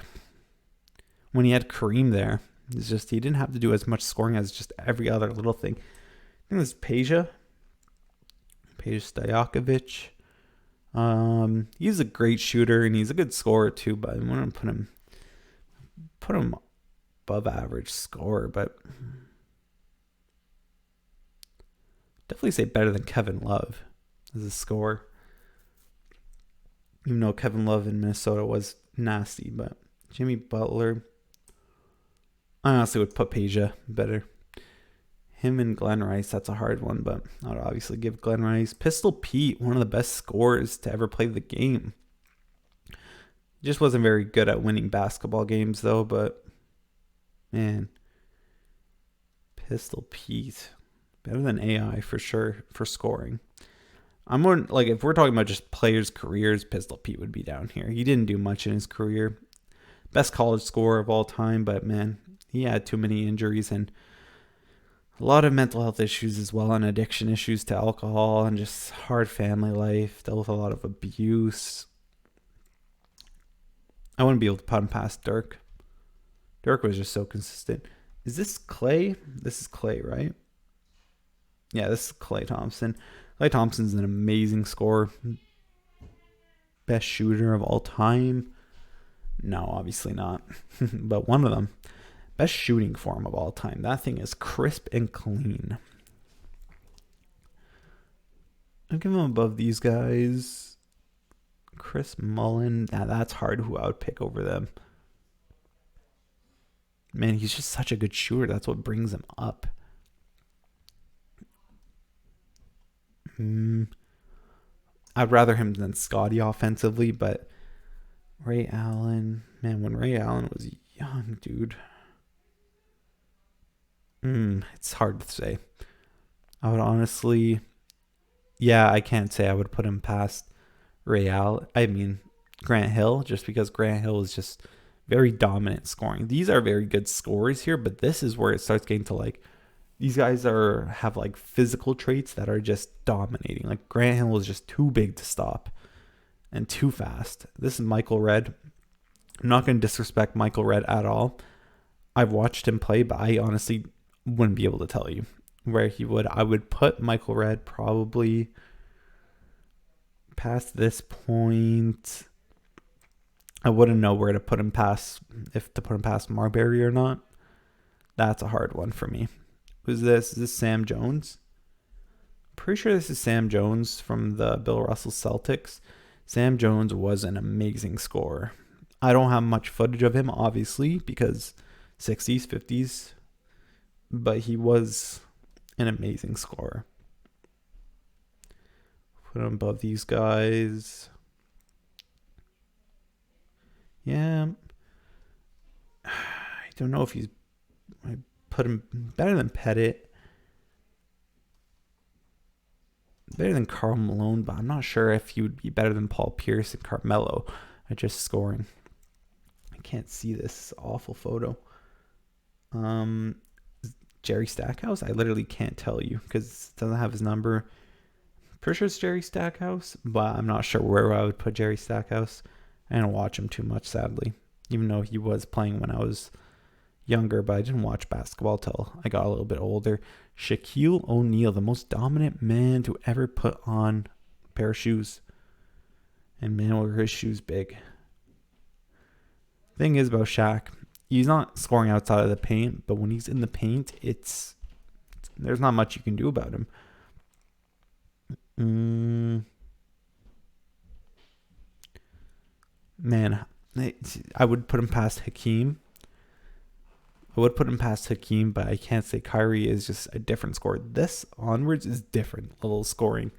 when he had Kareem there, it's just he didn't have to do as much scoring as just every other little thing. I think it was Peja Stojakovic. He's a great shooter and he's a good scorer too, but I want to put him above average scorer, but definitely say better than Kevin Love as a scorer. Even though Kevin Love in Minnesota was nasty, but Jimmy Butler, I honestly would put Peja better. Him and Glenn Rice, that's a hard one, but I'd obviously give Glenn Rice. Pistol Pete, one of the best scorers to ever play the game. Just wasn't very good at winning basketball games though, but man, Pistol Pete, better than AI for sure for scoring. I'm more like if we're talking about just players' careers, Pistol Pete would be down here. He didn't do much in his career. Best college scorer of all time, but man, he had too many injuries and a lot of mental health issues as well, and addiction issues to alcohol and just hard family life. Dealt with a lot of abuse. I wouldn't be able to put him past Dirk. Dirk was just so consistent. Is this Clay? This is Clay, right? Yeah, this is Klay Thompson. Klay Thompson's an amazing scorer. Best shooter of all time? No, obviously not. But one of them. Best shooting form of all time. That thing is crisp and clean. I'll give him above these guys. Chris Mullin. Now that's hard who I would pick over them. Man, he's just such a good shooter. That's what brings him up. I'd rather him than Scotty offensively, but Ray Allen. Man, when Ray Allen was young, dude. It's hard to say. I would honestly, yeah, I can't say I would put him past Grant Hill, just because Grant Hill is just very dominant scoring. These are very good scorers here, but this is where it starts getting to like, these guys have like physical traits that are just dominating. Like Grant Hill is just too big to stop and too fast. This is Michael Redd. I'm not going to disrespect Michael Redd at all. I've watched him play, but I honestly wouldn't be able to tell you where he would. I would put Michael Redd probably past this point. I wouldn't know where to put him past, if to put him past Marbury or not. That's a hard one for me. Who's this? Is this Sam Jones? Pretty sure this is Sam Jones from the Bill Russell Celtics. Sam Jones was an amazing scorer. I don't have much footage of him, obviously, because 60s, 50s, but he was an amazing scorer. Put him above these guys. Yeah. I don't know if I put him better than Pettit. Better than Karl Malone, but I'm not sure if he would be better than Paul Pierce and Carmelo at just scoring. I can't see this awful photo. Jerry Stackhouse? I literally can't tell you because it doesn't have his number. Pretty sure it's Jerry Stackhouse, but I'm not sure where I would put Jerry Stackhouse. I didn't watch him too much, sadly, even though he was playing when I was younger, but I didn't watch basketball till I got a little bit older. Shaquille O'Neal, the most dominant man to ever put on a pair of shoes. And man, were his shoes big. Thing is about Shaq, he's not scoring outside of the paint, but when he's in the paint, there's not much you can do about him. Man, I would put him past Hakeem. But I can't say Kyrie is just a different scorer. This onwards is different level scoring.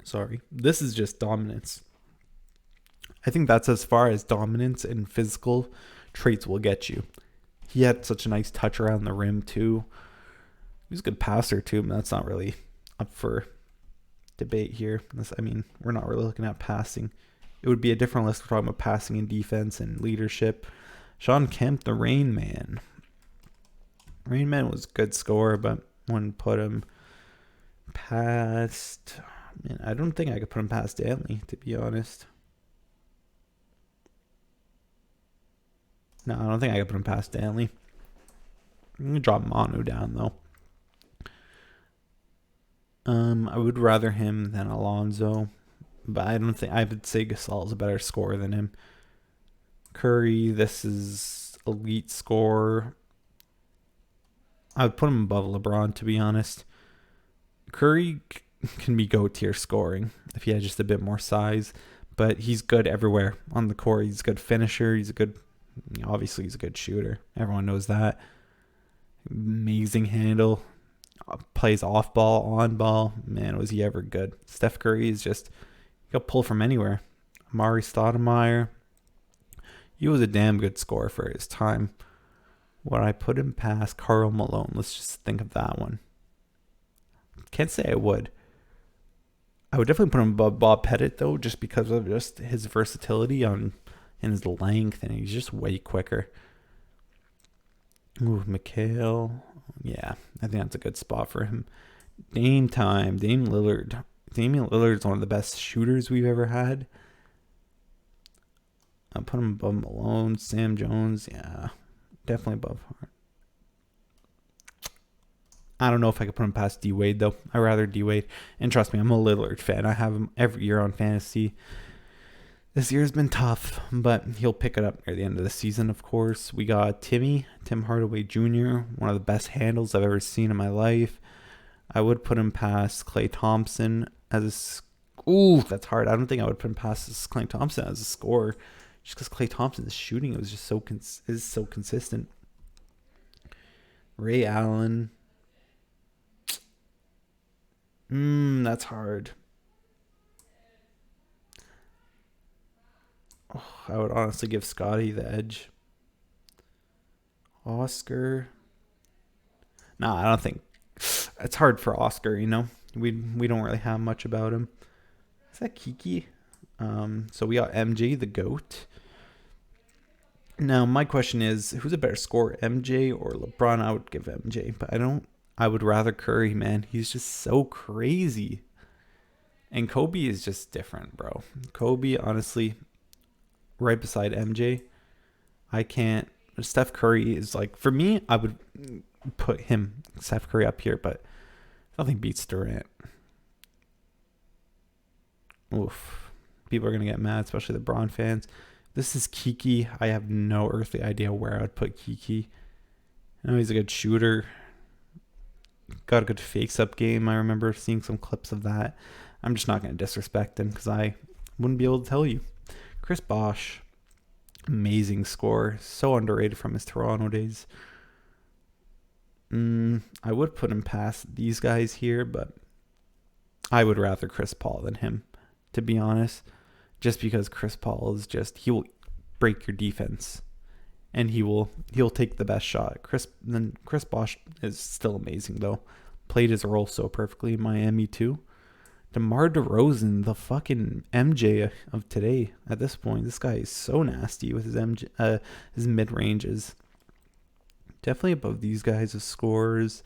Sorry. This is just dominance. I think that's as far as dominance and physical traits will get you. He had such a nice touch around the rim too. He was a good passer too, but that's not really up for debate here. I mean, we're not really looking at passing. It would be a different list. We're talking about passing and defense and leadership. Sean Kemp, the Rain Man. Rain Man was a good scorer, but wouldn't put him past. Man, I don't think I could put him past Stanley, to be honest. No, I don't think I could put him past Stanley. I'm gonna drop Manu down though. I would rather him than Alonso, but I don't think I would say Gasol's a better scorer than him. Curry, this is elite score. I would put him above LeBron, to be honest. Curry can be GOAT tier scoring if he had just a bit more size, but he's good everywhere on the court. He's a good finisher. Obviously he's a good shooter. Everyone knows that. Amazing handle. Plays off ball, on ball. Man, was he ever good. Steph Curry is just, he'll pull from anywhere. Amari Stoudemire, he was a damn good scorer for his time. Would I put him past Karl Malone? Let's just think of that one. Can't say I would. I would definitely put him above Bob Pettit though, just because of just his versatility and his length, and he's just way quicker. Ooh, Mikhail. Yeah, I think that's a good spot for him. Dame time. Dame Lillard. Damian Lillard's one of the best shooters we've ever had. I'll put him above Malone. Sam Jones. Yeah, definitely above Hart. I don't know if I could put him past D-Wade, though. I'd rather D-Wade. And trust me, I'm a Lillard fan. I have him every year on fantasy. This year's been tough, but he'll pick it up near the end of the season, of course. We got Tim Hardaway Jr., one of the best handles I've ever seen in my life. I would put him past Klay Thompson as a... Ooh, that's hard. I don't think I would put him past Klay Thompson as a scorer, just because Klay Thompson's shooting was just so consistent. Ray Allen. That's hard. I would honestly give Scotty the edge. Oscar. Nah, I don't think it's hard for Oscar, you know. We don't really have much about him. Is that Kiki? So we got MJ, the GOAT. Now my question is, who's a better scorer, MJ or LeBron? I would give MJ, but I would rather Curry, man. He's just so crazy. And Kobe is just different, bro. Kobe, honestly, right beside MJ. I can't. Steph Curry is like, for me, I would put Steph Curry up here, but nothing beats Durant. Oof. People are going to get mad, especially the Bron fans. This is Kiki. I have no earthly idea where I would put Kiki. I know he's a good shooter. Got a good fakes up game. I remember seeing some clips of that. I'm just not going to disrespect him because I wouldn't be able to tell you. Chris Bosh, amazing score. So underrated from his Toronto days. I would put him past these guys here, but I would rather Chris Paul than him, to be honest. Just because Chris Paul is he will break your defense, and he'll take the best shot. Chris Bosh is still amazing though. Played his role so perfectly in Miami too. DeMar DeRozan, the fucking MJ of today. At this point, this guy is so nasty with his mid ranges. Definitely above these guys as scorers.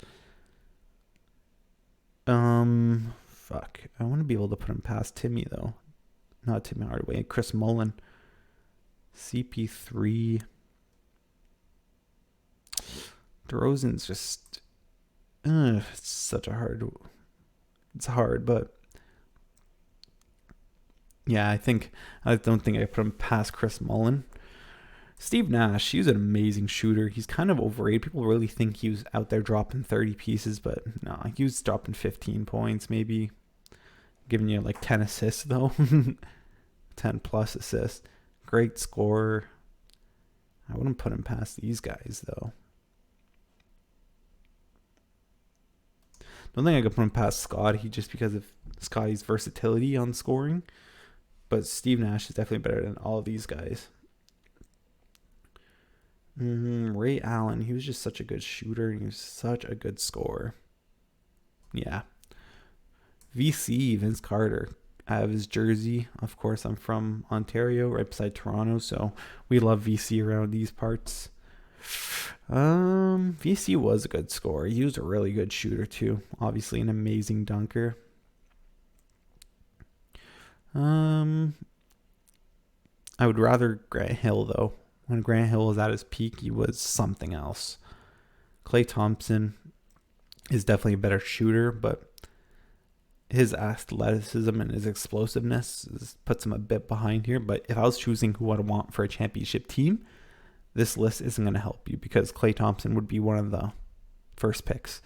Fuck. I want to be able to put him past Timmy though. Not Timmy Hardaway. Chris Mullin. CP3. DeRozan's just... it's such a hard... It's hard, but... Yeah, I don't think I put him past Chris Mullin. Steve Nash, he's an amazing shooter. He's kind of overrated. People really think he was out there dropping 30 pieces, but no, he was dropping 15 points, maybe. Giving you like 10 assists, though. 10 plus assists. Great scorer. I wouldn't put him past these guys, though. Don't think I could put him past Scotty just because of Scotty's versatility on scoring. But Steve Nash is definitely better than all of these guys. Ray Allen, he was just such a good shooter, and he was such a good scorer. Yeah. VC, Vince Carter. I have his jersey. Of course, I'm from Ontario, right beside Toronto, so we love VC around these parts. VC was a good scorer. He was a really good shooter too. Obviously, an amazing dunker. I would rather Grant Hill though. When Grant Hill was at his peak, he was something else. Klay Thompson is definitely a better shooter, but his athleticism and his explosiveness puts him a bit behind here. But if I was choosing who I'd want for a championship team, this list isn't going to help you because Klay Thompson would be one of the first picks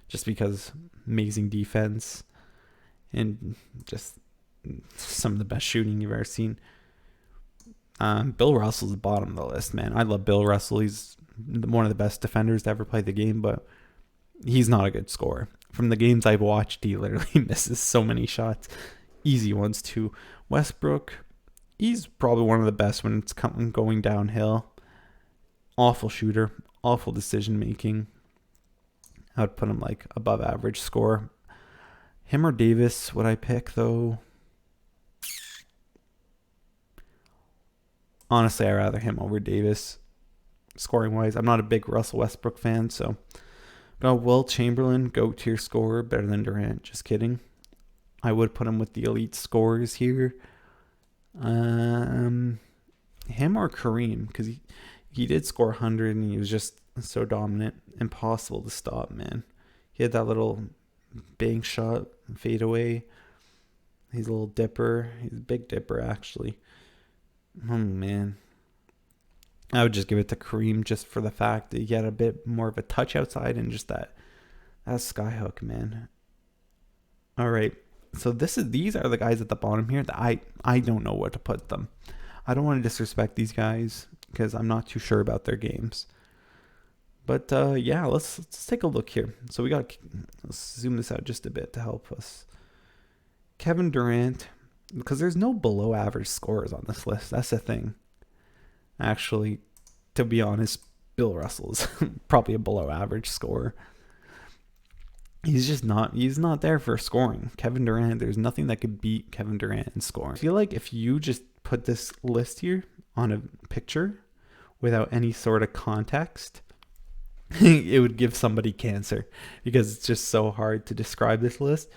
just because amazing defense and just some of the best shooting you've ever seen. Bill Russell's the bottom of the list, man. I love Bill Russell. He's one of the best defenders to ever play the game, but he's not a good scorer. From the games I've watched, he literally misses so many shots. Easy ones too. Westbrook, he's probably one of the best when it's going downhill. Awful shooter, awful decision making. I would put him like above average score. Him or Davis would I pick though? Honestly, I'd rather him over Davis scoring wise. I'm not a big Russell Westbrook fan, so got Will Chamberlain, GOAT tier scorer, better than Durant. Just kidding. I would put him with the elite scorers here. Him or Kareem, because he did score 100 and he was just so dominant. Impossible to stop, man. He had that little bank shot, fade away. He's a little dipper. He's a big dipper, actually. Oh, man. I would just give it to Kareem just for the fact that he had a bit more of a touch outside and just that skyhook, man. All right. So these are the guys at the bottom here that I don't know what to put them. I don't want to disrespect these guys because I'm not too sure about their games. But yeah, let's take a look here. So let's zoom this out just a bit to help us. Kevin Durant, because there's no below average scorers on this list. That's the thing. Actually, to be honest, Bill Russell's probably a below average scorer. He's not there for scoring. Kevin Durant, there's nothing that could beat Kevin Durant in scoring. I feel like if you just put this list here on a picture without any sort of context, it would give somebody cancer because it's just so hard to describe this list.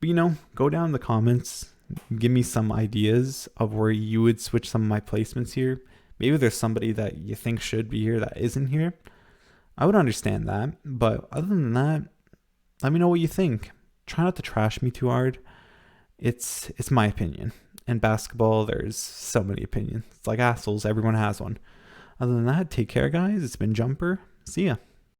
But go down in the comments, give me some ideas of where you would switch some of my placements here. Maybe there's somebody that you think should be here that isn't here. I would understand that. But other than that, let me know what you think. Try not to trash me too hard. It's my opinion. In basketball, there's so many opinions. It's like assholes. Everyone has one. Other than that, take care, guys. It's been Jumper. See ya.